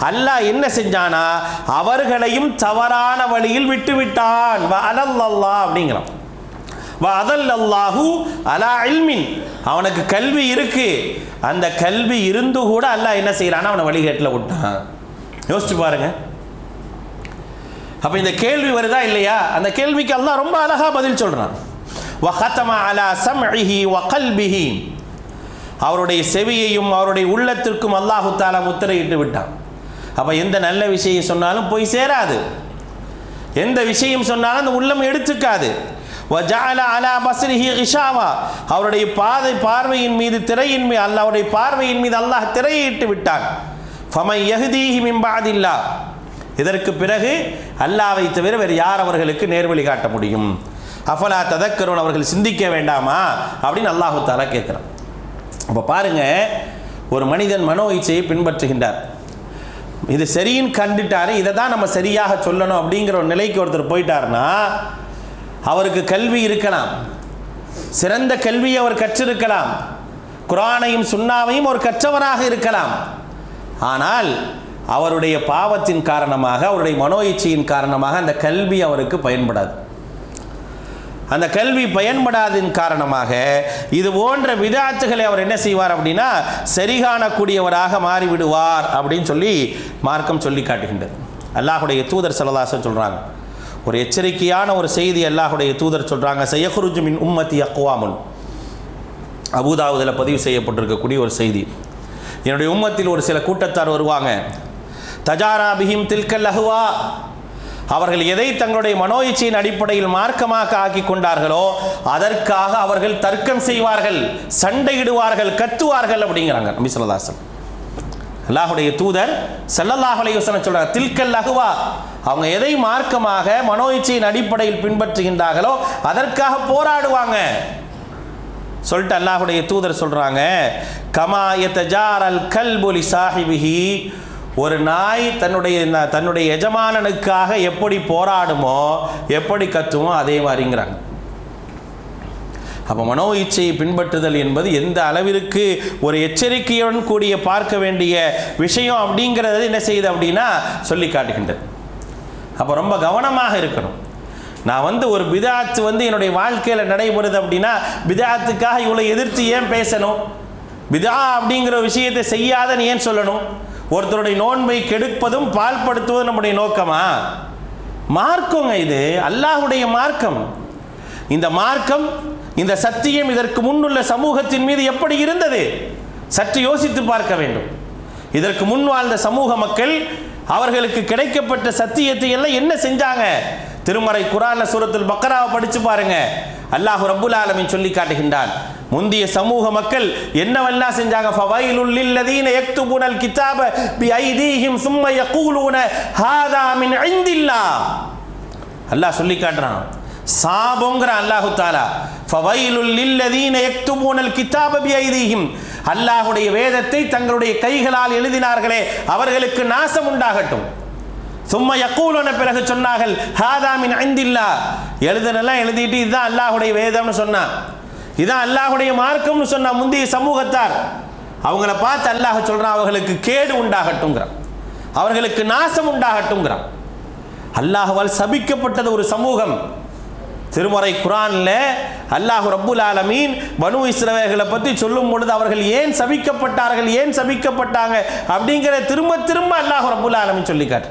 அல்லாஹ் என்ன செஞ்சானா, அவர்களையும் தவறான வழியில் விட்டுவிட்டான். அப்படிங்கிறான். அலா இல்மின், அவனுக்கு கல்வி இருக்கு, அந்த கல்வி இருந்து கூட அல்லாஹ் என்ன செய்யறான், அவனை வழிகேட்டில் விட்டான். யோசிச்சு பாருங்க. அப்ப இந்த கேள்வி வருதா இல்லையா? அந்த கேள்விக்கு அல்லாஹ் ரொம்ப அழகா பதில் சொல்றான். வஹதம அலா சம்இஹி வகல்பிஹி, அவருடைய செவியையும் அவருடைய உள்ளத்திற்கும் அல்லாஹு தஆலா முத்திரையிட்டு விட்டான். அப்ப எந்த நல்ல விஷயம் சொன்னாலும் போய் சேராது, எந்த விஷயம் சொன்னாலும் அந்த உள்ளம் எடுத்துக்காது. வஜஅல அலா பஸ்ரிஹி கிஷாவா, அவருடைய பார்வையின் மீது திரையின் மீது அல்லாஹ்வுடைய பார்வையின் மீது அல்லாஹ் திரையிட்டு விட்டான். ஃபமன் யஹ்தீஹி மின் பஅதில்லாஹ், இதற்கு பிறகு அல்லாஹ்வை தவிர வேறு யார் அவர்களுக்கு நேர்வழி காட்ட முடியும்? அஃபலா ததக்கருன், அவர்கள் சிந்திக்க வேண்டாமா அப்படின்னு அல்லாஹு தஆலா கேட்கிறான். அப்போ பாருங்க, ஒரு மனிதன் மனோ இச்சையை பின்பற்றுகின்றார், இது சரின்னு கண்டுட்டாரு, இதை தான் நம்ம சரியாக சொல்லணும் அப்படிங்கிற ஒரு நிலைக்கு ஒருத்தர் போயிட்டாருன்னா, அவருக்கு கல்வி இருக்கலாம், சிறந்த கல்வியை அவர் கற்றிருக்கலாம், குர்ஆனையும் சுன்னாவையும் ஒரு கற்றவராக இருக்கலாம். ஆனால் அவருடைய பாவத்தின் காரணமாக, அவருடைய மனோ இச்சையின் காரணமாக அந்த கல்வி அவருக்கு பயன்படாது. அந்த கல்வி பயன்படாததின் காரணமாக இது போன்ற விதாத்துகளை அவர் என்ன செய்வார் அப்படின்னா, சரி காணக்கூடியவராக மாறிவிடுவார் அப்படின்னு சொல்லி மார்க்கம் சொல்லி காட்டுகின்றது. அல்லாஹுடைய தூதர் ஸல்லல்லாஹு அலைஹி வஸல்லம் சொல்கிறாங்க, ஒரு எச்சரிக்கையான ஒரு செய்தி அல்லாஹுடைய தூதர் சொல்கிறாங்க. சயஹ்ருஜு மின் உம்மத்தி அக்வாமுன், அபூதாவுதில் பதிவு செய்யப்பட்டிருக்கக்கூடிய ஒரு செய்தி. என்னுடைய உம்மத்தில் ஒரு சில கூட்டத்தார் வருவாங்க. தஜாரா பிஹிம் தில்கல் அஹ்வா, அவர்கள் எதை தங்களுடைய மனோ இச்சையின் அடிப்படையில் மார்க்கமாக ஆக்கி கொண்டார்களோ அதற்காக அவர்கள் தர்க்கம் செய்வார்கள், சண்டையிடுவார்கள், கத்துவார்கள் அப்படிங்கிறாங்க நபி ஸல்லல்லாஹு அலைஹி வஸல்லம். அல்லாஹ்வுடைய தூதர் ஸல்லல்லாஹு அலைஹி வஸல்லம் சொல்றாங்க, தில்கல் அஹ்வா, அவங்க எதை மார்க்கமாக மனோ இச்சையின் அடிப்படையில் பின்பற்றுகின்றார்களோ அதற்காக போராடுவாங்க சொல்லிட்டு அல்லாஹ்வுடைய தூதர் சொல்றாங்க, கமா யதஜாரல் கல்பு லி சாஹிபிஹி, ஒரு நாய் தன்னுடைய எஜமானனுக்காக எப்படி போராடுமோ, எப்படி கத்துமோ அதே மாதிரிங்கிறாங்க. அப்போ மனோ இச்சையை பின்பற்றுதல் என்பது எந்த அளவிற்கு ஒரு எச்சரிக்கையுடன் கூடிய பார்க்க வேண்டிய விஷயம் அப்படிங்கிறது என்ன செய்யுது அப்படின்னா சொல்லி காட்டுகின்றது. அப்போ ரொம்ப கவனமாக இருக்கணும். நான் ஒரு பிதாத்து என்னுடைய வாழ்க்கையில் நடைபெறுது அப்படின்னா பிதாத்துக்காக இவ்வளோ எதிர்த்து ஏன் பேசணும்? பிதா அப்படிங்கிற விஷயத்தை செய்யாதன்னு ஏன் சொல்லணும்? ஒருத்தருடைய நோன்பை கெடுப்பதும் பால்படுத்துவதும் நம்முடைய நோக்கமா? மார்க்கங்க இது, அல்லாஹ்வுடைய மார்க்கம். இந்த மார்க்கம் இந்த சத்தியம் இதற்கு முன்னுள்ள சமூகத்தின் மீது எப்படி இருந்தது? சற்று யோசித்து பார்க்க வேண்டும். இதற்கு முன் வாழ்ந்த சமூக மக்கள் அவர்களுக்கு கிடைக்கப்பட்ட சத்தியத்தை எல்லாம் என்ன செஞ்சாங்க? திருமறை குர்ஆன்ல சூரத்துல் பக்ராவை படிச்சு பாருங்க. அல்லாஹ் ரப்புல் ஆலமீன் சொல்லி காட்டுகின்றான், முந்திய சமூக மக்கள் என்னவெல்லாம் செஞ்சாங்க. ஃபவைலுல் லில்லதீன யக்துபூனல் கிதாப பிஐதீஹிம் சும்ம யகூலூன ஹாதா மின் இன்தில்லாஹ். அல்லாஹ் சொல்லி காட்டுறான், சாபம்ங்கற அல்லாஹ் தஆலா. ஃபவைலுல் லில்லதீன யக்துபூனல் கிதாப பிஐதீஹிம், அல்லாஹ்வுடைய வேதத்தை தங்களுடைய கைகளால் எழுதினார்களே அவர்களுக்கு நாசம் உண்டாகட்டும். சும்மா யக்கூலுன, பிறகு சொன்னார்கள் ஹாதா மின் இன்தில்லாஹ், எழுதுனெல்லாம் எழுதிட்டு இதுதான் அல்லாஹ்வுடைய வேதம்னு சொன்னா, இதான் அல்லாஹ்வுடைய மார்க்கம்னு சொன்னா முந்தைய சமூகத்தார். அவங்கள பார்த்து அல்லாஹ் சொல்றான், அவர்களுக்கு கேடு உண்டாகட்டும்ங்கிறான், அவர்களுக்கு நாசம் உண்டாகட்டும்ங்கிறான். அல்லாஹ்வால் சபிக்கப்பட்டது ஒரு சமூகம். திருமறை குர்ஆன்ல அல்லாஹ் ரப்புல் ஆலமீன் பனு இஸ்ரவேல்களை பற்றி சொல்லும் பொழுது அவர்கள் ஏன் சபிக்கப்பட்டார்கள், ஏன் சபிக்கப்பட்டாங்க அப்படிங்கிற திரும்ப திரும்ப அல்லாஹ் ரப்புல் ஆலமீன் சொல்லி காட்டு.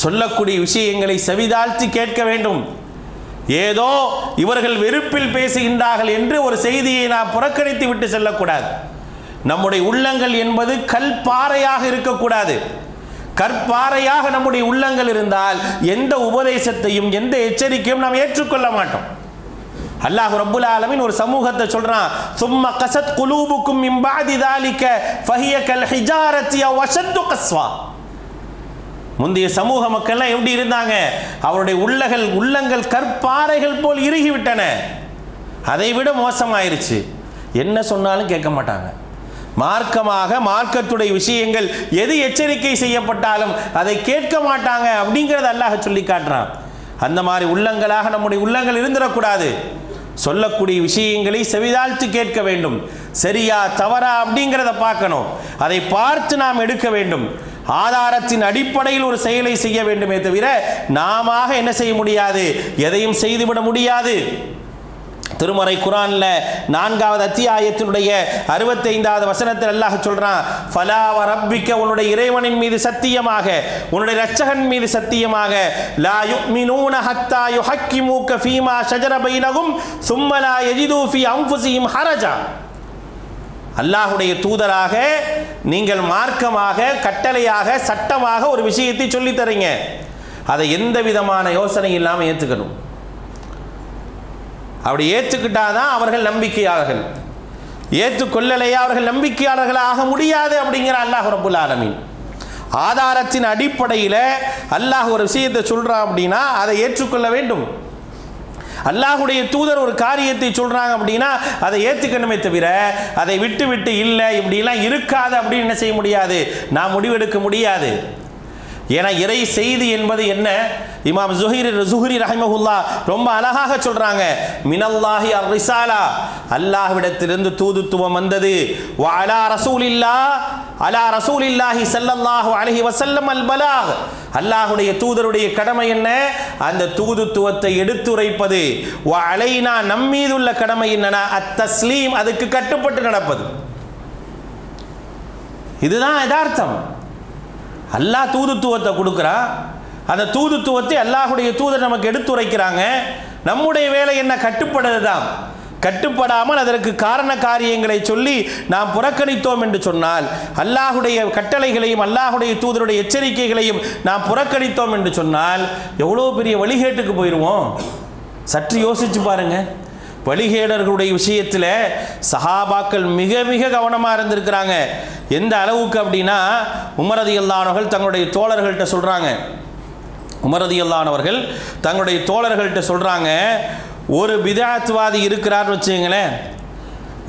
சொல்லக்கூடிய விஷயங்களை செவிதாழ்த்தி கேட்க வேண்டும். ஏதோ இவர்கள் வெறுப்பில் பேசுகின்றார்கள் என்று ஒரு செய்தியை நாம் புறக்கணித்து விட்டு செல்லக்கூடாது. நம்முடைய உள்ளங்கள் என்பது கல் பாறையாக இருக்கக்கூடாது. கற்பாறையாக நம்முடைய உள்ளங்கள் இருந்தால் எந்த உபதேசத்தையும் எந்த எச்சரிக்கையும் நாம் ஏற்றுக்கொள்ள மாட்டோம். அல்லாஹ் ரப்புல் ஆலமீன் ஒரு சமூகத்தை சொல்றான், சும்ம கஸத் குலூபுக்கும் மின் பஅதி ذلك فهي كالحجارة أو أشد قسوة. முந்தைய சமூக மக்கள்லாம் எப்படி இருந்தாங்க? அவருடைய உள்ளங்கள் கற்பாறைகள் போல் இறுகிவிட்டன. அதை விட மோசமாயிருச்சு. என்ன சொன்னாலும் கேட்க மாட்டாங்க. மார்க்கமாக மார்க்கத்துடைய விஷயங்கள் எது எச்சரிக்கை செய்யப்பட்டாலும் அதை கேட்க மாட்டாங்க அப்படிங்கிறத அல்லாஹ் சொல்லி காட்டுறான். அந்த மாதிரி உள்ளங்களாக நம்முடைய உள்ளங்கள் இருந்துடக்கூடாது. சொல்லக்கூடிய விஷயங்களை செவிதாழ்த்து கேட்க வேண்டும். சரியா தவறா அப்படிங்கிறத பார்க்கணும். அதை பார்த்து நாம் எடுக்க வேண்டும். ஆதாரத்தின் அடிப்படையில் ஒரு செயலை செய்ய வேண்டுமே தவிர நாம என்ன செய்ய முடியாது, எதையும் செய்துவிட முடியாது. திருமறை குர்ஆன்ல 4வது அத்தியாயத்தினுடைய 65வது வசனத்தில் அல்லாஹ் சொல்றான், ஃபலா வரப்பிக்க, உன்னுடைய இறைவனின் மீது சத்தியமாக, உன்னுடைய இரட்சகன் மீது சத்தியமாக, லா யுமினூன ஹத்தா யுஹக்கிமூக ஃபீமா ஷஜர பைனஹும் சும்ம லா யஜிது ஃபீ அன்ஃபுஸிஹிம் ஹரஜா. அல்லாஹ்வுடைய தூதராக நீங்கள் மார்க்கமாக, கட்டளையாக, சட்டமாக ஒரு விஷயத்தை சொல்லி தரீங்க, அதை எந்த விதமான யோசனை இல்லாமல் ஏற்றுக்கணும். அப்படி ஏற்றுக்கிட்டாதான் அவர்கள் நம்பிக்கையாளர்கள். ஏற்றுக்கொள்ளலையா அவர்கள் நம்பிக்கையாளர்கள் ஆக முடியாது அப்படிங்கிற அல்லாஹ் ரப்புல் ஆலமீன். ஆதாரத்தின் அடிப்படையில் அல்லாஹ் ஒரு விஷயத்தை சொல்றான் அப்படின்னா அதை ஏற்றுக்கொள்ள வேண்டும். அல்லாஹ்வுடைய தூதர் ஒரு காரியத்தை சொல்றாங்க அப்படின்னா அதை ஏற்றுக்கணுமே தவிர அதை விட்டு விட்டு இல்லை இப்படிலாம் இருக்காது அப்படின்னு என்ன செய்ய முடியாது, நான் முடிவெடுக்க முடியாது. ஏன்னா இறை செய்தி என்பது என்ன? இமாம் ஜுஹரி ரஹிமஹுல்லா ரொம்ப அழகாக சொல்றாங்க, மினல்லாஹி அர்-ரிசாலா, அல்லாஹ்விடத்திலிருந்து தூதுத்துவம் வந்தது. வ அலா ரசூலில்லாஹி ஸல்லல்லாஹு அலைஹி வஸல்லம் அல்-பலாக், அல்லாஹ்வுடைய தூதருடைய கடமை என்ன? அந்த தூதுத்துவத்தை எடுத்துரைப்பது. வ அலைனா, நம்மீதுள்ள கடமை என்னன்னா அத்-தஸ்லீம், அதுக்கு கட்டுப்பட்டு நடப்பது. இதுதான் யதார்த்தம். அல்லாஹ் தூதுத்துவத்தை கொடுக்குறான், அந்த தூதுத்துவத்தை அல்லாஹ்வுடைய தூதர் நமக்கு எடுத்துரைக்கிறாங்க. நம்முடைய வேலை என்ன? கட்டுப்படுறது தான். கட்டுப்படாமல் அதற்கு காரண காரியங்களை சொல்லி நாம் புறக்கணித்தோம் என்று சொன்னால், அல்லாஹ்வுடைய கட்டளைகளையும் அல்லாஹ்வுடைய தூதருடைய எச்சரிக்கைகளையும் நாம் புறக்கணித்தோம் என்று சொன்னால் எவ்வளோ பெரிய வழிகேட்டுக்கு போயிடுவோம். சற்று யோசிச்சு பாருங்க. வழிகேடர்களுடைய விஷயத்தில் சஹாபாக்கள் மிக மிக கவனமாக இருந்திருக்கிறாங்க. எந்த அளவுக்கு அப்படின்னா, உமர் ரலியல்லாஹு அன்ஹு தங்களுடைய தோழர்கள்ட்ட சொல்கிறாங்க, உமர் ரலியல்லாஹு அன்ஹு தங்களுடைய தோழர்கள்ட்ட சொல்கிறாங்க, ஒரு பிதஅத்வாதி இருக்கிறார்னு வச்சுங்களேன்,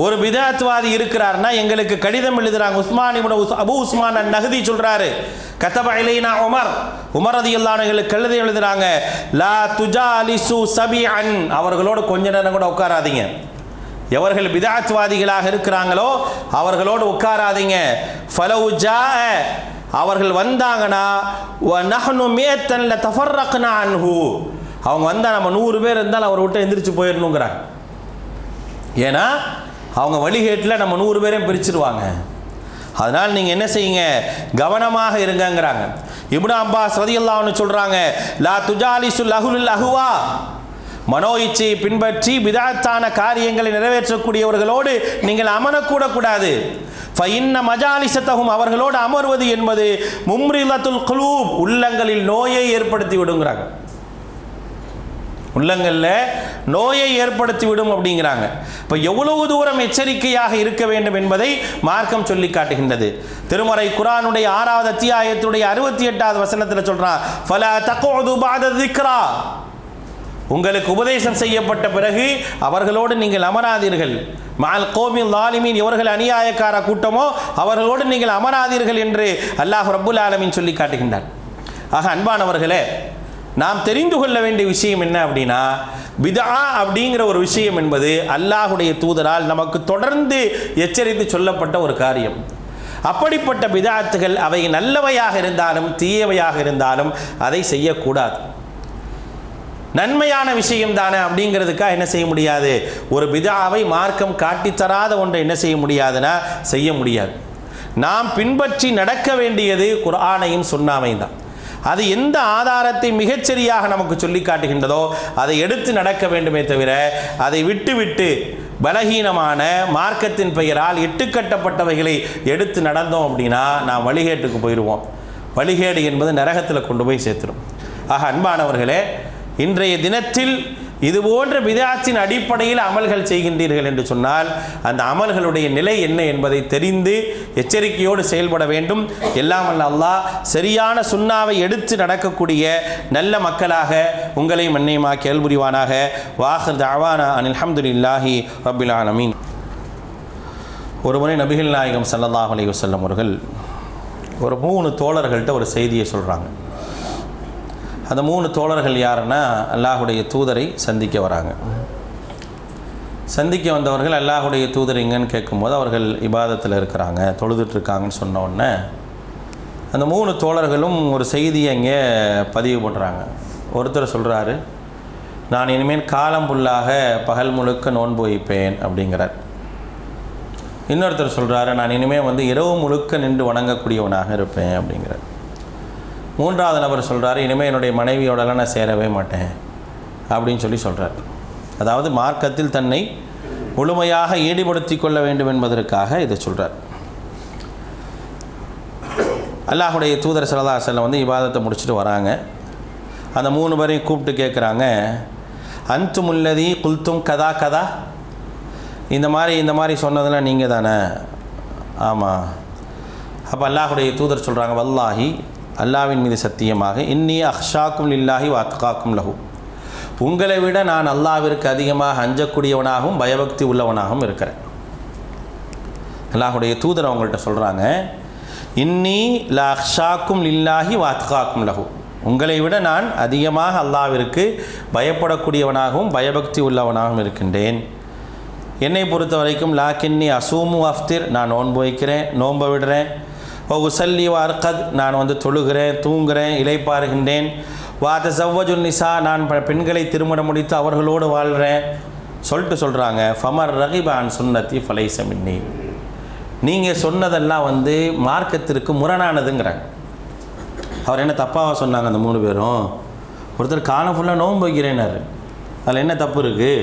ஒரு பிதஅத்வாதி இருக்கிறார்னா எங்களுக்கு கடிதம் எழுதுறாங்க. உஸ்மான் இப்னு அபூ உஸ்மான் அன்-நஹ்தி சொல்றாரு, கதப இலைனா உமர் ரலியல்லாஹு அன்ஹு கடிதம் எழுதுறாங்க, லா துஜாலிசு சபிஅன், அவர்களோடு கொஞ்ச நேரம் கூட உட்காராதீங்க. எவர்கள் பிதஅத்வாதிகளாக இருக்கிறாங்களோ அவர்களோடு உட்காராதீங்க. ஃபலவு ஜாஅ, அவர்கள் வந்தாங்கன்னா, வ நஹ்னு மியத்தன் லதஃபர்ரக்னா அன்ஹு, அவங்க வந்தால் நம்ம 100 பேர் இருந்தாலும் அவரை விட்டு எந்திரிச்சு போயிடணுங்கிறாங்க. ஏன்னா அவங்க வழிகேட்டில் நம்ம 100 பேரையும் பிரிச்சிருவாங்க. அதனால் நீங்கள் என்ன செய்யுங்க, கவனமாக இருங்கங்கிறாங்க. இப்னு அப்பாஸ் ரலியல்லாஹு அன்ஹு சொல்கிறாங்க, லா துஜாலிசுல் அஹ்லுல் அஹ்வா மனோ இச்சையை பின்பற்றி பிதாத்தான காரியங்களை நிறைவேற்றக்கூடியவர்களோடு நீங்கள் அமரக்கூடக்கூடாது. ஃபைன்ன மஜாலிசத்தகும், அவர்களோடு அமர்வது என்பது மும்ரிலத்துல் குலூப், உள்ளங்களில் நோயை ஏற்படுத்தி விடுங்கிறாங்க. உள்ளங்களில் நோயை ஏற்படுத்தி விடும் அப்படிங்கிறாங்க. இப்போ எவ்வளவு தூரம் எச்சரிக்கையாக இருக்க வேண்டும் என்பதை மார்க்கம் சொல்லி காட்டுகின்றது. திருமறை குர்ஆனுடைய 6வது அத்தியாயத்துடைய 68வது வசனத்தில் சொல்றான், ஃபலா தக்உது பஅத ذிக்ரா, உங்களுக்கு உபதேசம் செய்யப்பட்ட பிறகு அவர்களோடு நீங்கள் அமராதீர்கள். மஅல் கௌமில் ஸாலிமீன், இவர்கள் அநியாயக்கார கூட்டமோ அவர்களோடு நீங்கள் அமராதீர்கள் என்று அல்லாஹ் ரப்புல் ஆலமீன் சொல்லி காட்டுகின்றார். ஆக அன்பானவர்களே, நாம் தெரிந்து கொள்ள வேண்டிய விஷயம் என்ன அப்படின்னா, பிதா அப்படிங்கிற ஒரு விஷயம் என்பது அல்லாஹுடைய தூதரால் நமக்கு தொடர்ந்து எச்சரித்து சொல்லப்பட்ட ஒரு காரியம். அப்படிப்பட்ட பிதாத்துகள் அவை நல்லவையாக இருந்தாலும் தீயவையாக இருந்தாலும் அதை செய்யக்கூடாது. நன்மையான விஷயம் தானே அப்படிங்கிறதுக்காக என்ன செய்ய முடியாது, ஒரு பிதாவை மார்க்கம் காட்டித்தராத ஒன்றை என்ன செய்ய முடியாதுன்னா செய்ய முடியாது. நாம் பின்பற்றி நடக்க வேண்டியது குர்ஆனையும் சுன்னாவையும் தான். அது எந்த ஆதாரத்தை மிகச்சரியாக நமக்கு சொல்லி காட்டுகின்றதோ அதை எடுத்து நடக்க வேண்டுமே தவிர அதை விட்டு பலகீனமான மார்க்கத்தின் பெயரால் இட்டுக்கட்டப்பட்டவைகளை எடுத்து நடந்தோம் அப்படின்னா நாம் வழிகேட்டுக்கு போயிடுவோம். வழிகேடு என்பது நரகத்தில் கொண்டு போய் சேர்த்துடும். ஆக அன்பானவர்களே, இன்றைய தினத்தில் இதுபோன்ற பிதாத்தின் அடிப்படையில் அமல்கள் செய்கின்றீர்கள் என்று சொன்னால் அந்த அமல்களுடைய நிலை என்ன என்பதை தெரிந்து எச்சரிக்கையோடு செயல்பட வேண்டும். எல்லாம் வல்ல அல்லாஹ் சரியான சுன்னாவை எடுத்து நடக்கக்கூடிய நல்ல மக்களாக உங்களை மன்னியமாக்கி அருள் புரிவானாக. வாஹிர் தஅவானா அனில் ஹம்துலில்லாஹி ரப்பில் ஆலமீன். ஒரு முறை நபிகள் நாயகம் ஸல்லல்லாஹு அலைஹி வஸல்லம் அவர்கள் ஒரு 3 தோழர்கள்ட்ட ஒரு செய்தியை சொல்கிறாங்க. அந்த 3 தோழர்கள் யாருன்னா அல்லாஹுடைய தூதரை சந்திக்க வராங்க. சந்திக்க வந்தவர்கள் அல்லாஹுடைய தூதர் எங்கன்னு கேட்கும்போது அவர்கள் இபாதத்தில் இருக்கிறாங்க, தொழுதுட்ருக்காங்கன்னு சொன்ன உடனே அந்த 3 தோழர்களும் ஒரு செய்தியை அங்கே பதிவு பண்ணுறாங்க. ஒருத்தர் சொல்கிறாரு, நான் இனிமேல் காலம் ஃபுல்லாக பகல் முழுக்க நோன்பு வைப்பேன் அப்படிங்கிறார். இன்னொருத்தர் சொல்கிறாரு, நான் இனிமேல் இரவு முழுக்க நின்று வணங்கக்கூடியவனாக இருப்பேன் அப்படிங்கிறார். 3வது நபர் சொல்கிறாரு, இனிமேல் என்னுடைய மனைவியோடலாம் நான் சேரவே மாட்டேன் அப்படின்னு சொல்கிறார். அதாவது மார்க்கத்தில் தன்னை முழுமையாக ஈடுபடுத்தி கொள்ள வேண்டும் என்பதற்காக இதை சொல்கிறார். அல்லாஹுடைய தூதர் ஸல்லல்லாஹு அலைஹி வஸல்லம் இபாதத்தை முடிச்சுட்டு வராங்க. அந்த 3 பேரையும் கூப்பிட்டு கேட்குறாங்க, அன்துமுல்லதி குல்தும் கதா கதா, இந்த மாதிரி சொன்னதெல்லாம் நீங்கள் தானே? ஆமாம். அப்போ அல்லாஹுடைய தூதர் சொல்கிறாங்க, வல்லாஹி, அல்லாவின் மீது சத்தியமாக, இன்னி அஹ்ஷாக்கும் லில்லாஹி வ அத்காக்கும் லஹு, உங்களை விட நான் அல்லாவிற்கு அதிகமாக அஞ்சக்கூடியவனாகவும் பயபக்தி உள்ளவனாகவும் இருக்கிறேன். அல்லாஹுடைய தூதர் அவங்கள்ட்ட சொல்கிறாங்க, இன்னி லா அஹ்ஷாக்கும் லில்லாஹி வ அத்காக்கும் லஹு, உங்களை விட நான் அதிகமாக அல்லாவிற்கு பயப்படக்கூடியவனாகவும் பயபக்தி உள்ளவனாகவும் இருக்கின்றேன். என்னை பொறுத்த வரைக்கும் லாக்கின்னி அசூமு அஃப்திர், நான் நோன்பு வைக்கிறேன், நோன்பை விடுறேன். ஓ உசல்லி வ அர்கத், நான் தொழுகிறேன், தூங்குகிறேன், இளைப்பாறுகின்றேன். வாத சவ்வஜுன் நிசா, நான் பெண்களை திருமணம் முடித்து அவர்களோடு வாழ்கிறேன் சொல்கிறாங்க. ஃபமர் ரகிபான் சுன்னத்தி ஃபலைஸ மின்னி, நீங்கள் சொன்னதெல்லாம் மார்க்கத்திற்கு முரணானதுங்கிறாங்க. அவர் என்ன தப்பாக சொன்னாங்க? அந்த 3 பேரும், ஒருத்தர் காலம் ஃபுல்லாக நோன்பு வைக்கிறேன்னாரு, அதில் என்ன தப்பு இருக்குது?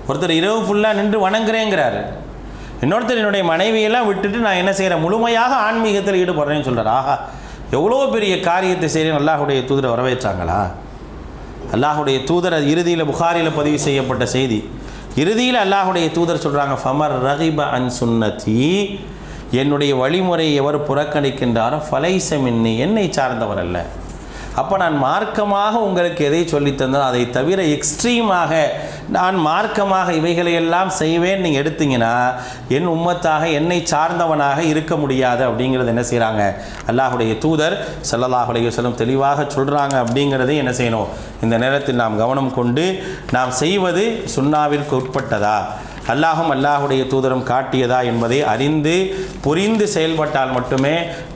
ஒருத்தர் இரவு ஃபுல்லாக நின்று வணங்குறேங்கிறாரு. இன்னொருத்தர் என்னுடைய மனைவியெல்லாம் விட்டுட்டு நான் என்ன செய்கிறேன், முழுமையாக ஆன்மீகத்தில் ஈடுபடுறேன்னு சொல்கிறார். ஆஹா, எவ்வளோ பெரிய காரியத்தை செய்கிறேன். அல்லாஹுடைய தூதரை வரவேற்றாங்களா? அல்லாஹுடைய தூதர் இறுதியில் புகாரியில் பதிவு செய்யப்பட்ட செய்தி. இறுதியில் அல்லாஹுடைய தூதர் சொல்கிறாங்க, ஃபமர் ரகிப அன் சுன்னதி, என்னுடைய வழிமுறையை எவர் புறக்கணிக்கின்றாரோ ஃபலைஸ மின்னி, என்னை சார்ந்தவர் அல்ல. அப்போ நான் மார்க்கமாக உங்களுக்கு எதை சொல்லித்தந்தோ அதை தவிர எக்ஸ்ட்ரீமாக நான் மார்க்கமாக இவைகளையெல்லாம் செய்வேன் நீங்கள் எடுத்தீங்கன்னா என் உம்மத்தாக என்னை சார்ந்தவனாக இருக்க முடியாது அப்படிங்கிறது என்ன செய்கிறாங்க, அல்லாஹுடைய தூதர் ஸல்லல்லாஹு அலைஹி வஸல்லம் தெளிவாக சொல்கிறாங்க. அப்படிங்கிறதை என்ன செய்யணும், இந்த நேரத்தில் நாம் கவனம் கொண்டு நாம் செய்வது சுன்னாவிற்கு உட்பட்டதா அல்லாஹும் அல்லாஹுடைய தூதரும் காட்டியதா என்பதை அறிந்து புரிந்து செயல்பட்டால் மட்டுமே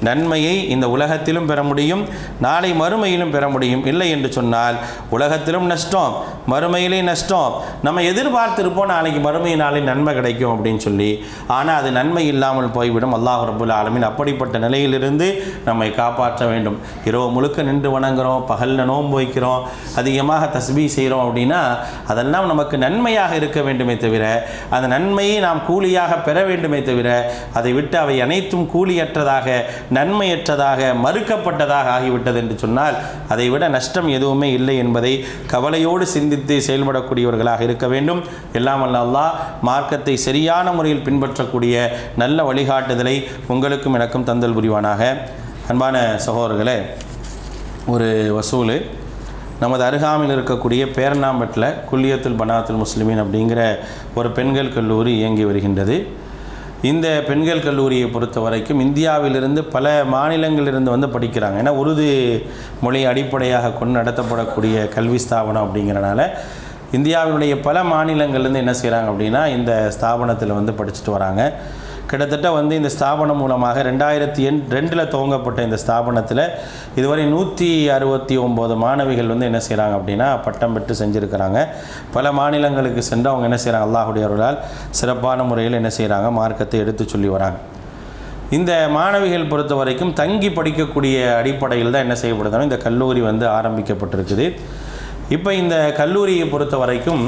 நன்மையை இந்த உலகத்திலும் பெற முடியும், நாளை மறுமையிலும் பெற முடியும். இல்லை என்று சொன்னால் உலகத்திலும் நஷ்டம், மறுமையிலே நஷ்டம். நம்ம எதிர்பார்த்திருப்போம் நாளைக்கு மறுமை நாளில் நன்மை கிடைக்கும் அப்படின்னு சொல்லி, ஆனால் அது நன்மை இல்லாமல் போய்விடும். அல்லாஹ் ரப்புல் ஆலமீன் அப்படிப்பட்ட நிலையிலிருந்து நம்மை காப்பாற்ற வேண்டும். இரவு முழுக்க நின்று வணங்குறோம், பகலில் நோன்பு வைக்கிறோம், அதிகமாக தஸ்பீஹ் செய்கிறோம் அப்படின்னா அதெல்லாம் நமக்கு நன்மையாக இருக்க வேண்டுமே தவிர, அந்த நன்மையை நாம் கூலியாக பெற வேண்டுமே தவிர, அதை விட்டு அவை அனைத்தும் கூலியற்றதாக நன்மையற்றதாக மறுக்கப்பட்டதாக ஆகிவிட்டது என்று சொன்னால் அதை விட நஷ்டம் எதுவுமே இல்லை என்பதை கவலையோடு சிந்தித்து செயல்படக்கூடியவர்களாக இருக்க வேண்டும். எல்லாம் வல்ல அல்லாஹ் மார்க்கத்தை சரியான முறையில் பின்பற்றக்கூடிய நல்ல வழிகாட்டுதலை உங்களுக்கும் எனக்கும் தந்தல் புரிவானாக. அன்பான சகோதரர்களே, ஒரு வசூல் நமது அருகாமையில் இருக்கக்கூடிய பேரணாம்பட்டில் குல்லியத்துல் பனாத்துல் முஸ்லிமீன் அப்படிங்கிற ஒரு பெண்கள் கல்லூரி இயங்கி வருகின்றது. இந்த பெண்கள் கல்லூரியை பொறுத்த வரைக்கும் இந்தியாவிலிருந்து பல மாநிலங்களிலிருந்து வந்து படிக்கிறாங்க. ஏன்னா உருது மொழி அடிப்படையாக கொண்டு நடத்தப்படக்கூடிய கல்வி ஸ்தாபனம் அப்படிங்கிறனால இந்தியாவினுடைய பல மாநிலங்கள்லேருந்து என்ன செய்கிறாங்க அப்படின்னா இந்த ஸ்தாபனத்தில் வந்து படிச்சுட்டு வராங்க. கிட்டத்தட்ட வந்து இந்த ஸ்தாபனம் மூலமாக 2002 துவங்கப்பட்ட இந்த ஸ்தாபனத்தில் இதுவரை 169 மாணவிகள் வந்து என்ன செய்கிறாங்க அப்படின்னா பட்டம் பெற்று செஞ்சுருக்கிறாங்க. பல மாநிலங்களுக்கு சென்று அவங்க என்ன செய்கிறாங்க, அல்லாஹுடைய அருளால் சிறப்பான முறையில் என்ன செய்கிறாங்க, மார்க்கத்தை எடுத்து சொல்லி வராங்க. இந்த மாணவிகள் பொறுத்த வரைக்கும் தங்கி படிக்கக்கூடிய அடிப்படையில் தான் என்ன செய்யப்படுதுன்னா இந்த கல்லூரி வந்து ஆரம்பிக்கப்பட்டிருக்குது. இப்போ இந்த கல்லூரியை பொறுத்த வரைக்கும்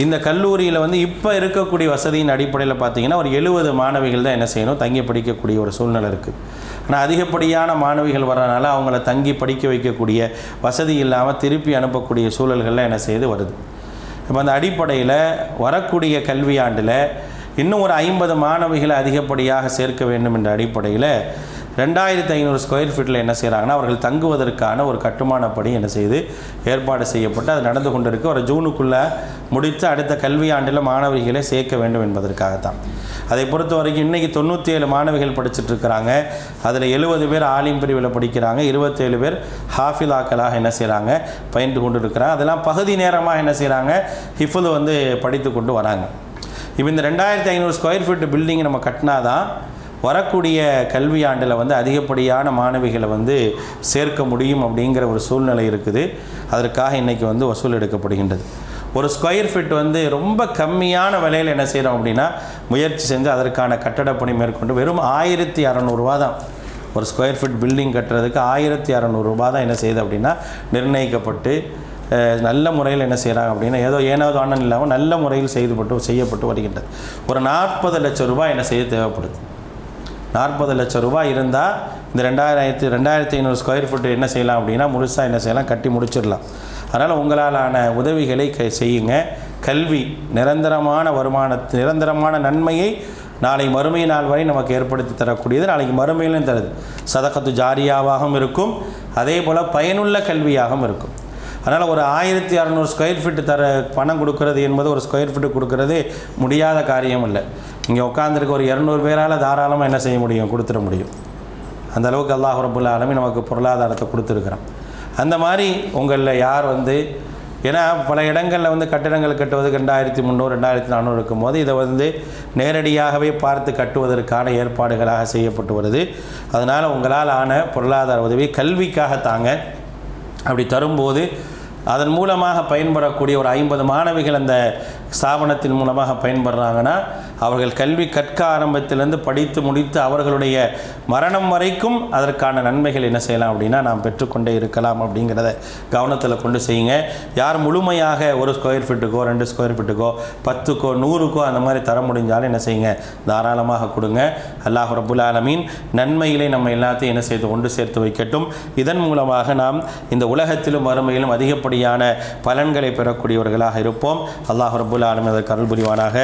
இந்த கல்லூரியில் வந்து இப்போ இருக்கக்கூடிய வசதியின் அடிப்படையில் பார்த்திங்கன்னா ஒரு 70 மாணவிகள் தான் என்ன செய்யணும், தங்கி படிக்கக்கூடிய ஒரு சூழ்நிலை இருக்குது. ஆனால் அதிகப்படியான மாணவிகள் வர்றதுனால அவங்கள தங்கி படிக்க வைக்கக்கூடிய வசதி இல்லாமல் திருப்பி அனுப்பக்கூடிய சூழல்கள்லாம் என்ன செய்து வருது. இப்போ அந்த அடிப்படையில் வரக்கூடிய கல்வியாண்டில் இன்னும் ஒரு 50 மாணவிகளை அதிகப்படியாக சேர்க்க வேண்டும் என்ற அடிப்படையில் 2500 ஸ்கொயர் ஃபீட்டில் என்ன செய்கிறாங்கன்னா அவர்கள் தங்குவதற்கான ஒரு கட்டுமான பணி என்ன செய்து ஏற்பாடு செய்யப்பட்டு அது நடந்து கொண்டிருக்கு. ஒரு ஜூனுக்குள்ளே முடித்து அடுத்த கல்வியாண்டில் மாணவிகளை சேர்க்க வேண்டும் என்பதற்காகத்தான். அதை பொறுத்த வரைக்கும் இன்றைக்கி 97 மாணவிகள் படிச்சுட்ருக்கிறாங்க. அதில் 70 பேர் ஆலிம் பிரிவில் படிக்கிறாங்க, 27 பேர் ஹாஃபிலாக்களாக என்ன செய்கிறாங்க பயின்று கொண்டு இருக்கிறாங்க. அதெல்லாம் பகுதி நேரமாக என்ன செய்கிறாங்க ஹிஃபுல் வந்து படித்து கொண்டு வராங்க. இப்போ இந்த 2500 ஸ்கொயர் ஃபீட் பில்டிங் நம்ம கட்டினாதான் வரக்கூடிய கல்வியாண்டில் வந்து அதிகப்படியான மாணவிகளை வந்து சேர்க்க முடியும் அப்படிங்கிற ஒரு சூழ்நிலை இருக்குது. அதற்காக இன்றைக்கி வந்து வசூல் எடுக்கப்படுகின்றது. ஒரு ஸ்கொயர் ஃபீட் வந்து ரொம்ப கம்மியான விலையில் என்ன செய்கிறோம் அப்படின்னா முயற்சி செஞ்சு அதற்கான கட்டடப்பணி மேற்கொண்டு வெறும் 1600 ரூபா தான். ஒரு ஸ்கொயர் ஃபீட் பில்டிங் கட்டுறதுக்கு 1600 ரூபா தான் என்ன செய்யுது அப்படின்னா நிர்ணயிக்கப்பட்டு நல்ல முறையில் என்ன செய்கிறாங்க அப்படின்னா ஏனோ தானம் இல்லாமல் நல்ல முறையில் செய்யப்பட்டு வருகின்றது. ஒரு 40 லட்சம் ரூபாய் என்ன செய்ய தேவைப்படுது. 40 லட்சம் ரூபாய் இருந்தால் இந்த 2500 ஸ்கொயர் ஃபீட் என்ன செய்யலாம் அப்படின்னா முழுசாக என்ன செய்யலாம் கட்டி முடிச்சிடலாம். அதனால் உங்களாலான உதவிகளை செய்யுங்க. கல்வி நிரந்தரமான நிரந்தரமான நன்மையை நாளை மறுமை நாள் வரை நமக்கு ஏற்படுத்தி தரக்கூடியது. நாளைக்கு மறுமையிலும் தருது. சதகத்து ஜாரியாவாகவும் இருக்கும், அதே போல் பயனுள்ள கல்வியாகவும் இருக்கும். அதனால் ஒரு 1600 ஸ்கொயர் ஃபீட்டு பணம் கொடுக்கறது என்பது ஒரு ஸ்கொயர் ஃபீட்டு கொடுக்கறது முடியாத காரியம் இல்லை. இங்கே உட்காந்துருக்க ஒரு 200 பேரால் தாராளமாக என்ன செய்ய முடியும், கொடுத்துட முடியும். அந்த அளவுக்கு அல்லாஹ் ரப்புல் ஆலமீன் நமக்கு பொருளாதாரத்தை கொடுத்துருக்குறான். அந்த மாதிரி உங்களில் யார் வந்து ஏன்னா பல இடங்களில் வந்து கட்டிடங்கள் கட்டுவதுக்கு 2300 2400 இருக்கும்போது இதை வந்து நேரடியாகவே பார்த்து கட்டுவதற்கான ஏற்பாடுகளாக செய்யப்பட்டு வருது. அதனால் உங்களால் ஆன பொருளாதார உதவி கல்விக்காக தாங்க. அப்படி தரும்போது அதன் மூலமாக பயன்படக்கூடிய ஒரு 50 மாணவிகள் அந்த ஸ்தாபனத்தின் மூலமாக பயன்படுறாங்கன்னா அவர்கள் கல்வி கற்க ஆரம்பத்திலிருந்து படித்து முடித்து அவர்களுடைய மரணம் வரைக்கும் அதற்கான நன்மைகள் என்ன செய்யலாம் அப்படின்னா நாம் பெற்றுக்கொண்டே இருக்கலாம். அப்படிங்கிறத கவனத்தில் கொண்டு செய்யுங்க. யார் முழுமையாக ஒரு ஸ்கொயர் ஃபீட்டுக்கோ 2 ஸ்கொயர் ஃபீட்டுக்கோ 10க்கோ 100க்கோ அந்த மாதிரி தர முடிஞ்சாலும் என்ன செய்யுங்க, தாராளமாக கொடுங்க. அல்லாஹ் ரப்புல் ஆலமீன் நன்மையிலே நம்ம எல்லாத்தையும் என்ன செய்து கொண்டு சேர்த்து வைக்கட்டும். இதன் மூலமாக நாம் இந்த உலகத்திலும் மறுமையிலும் அதிகப்படியான பலன்களை பெறக்கூடியவர்களாக இருப்போம். அல்லாஹ் ரப்புல் ஆலமீன் அதற்கு அருள் புரிவானாக.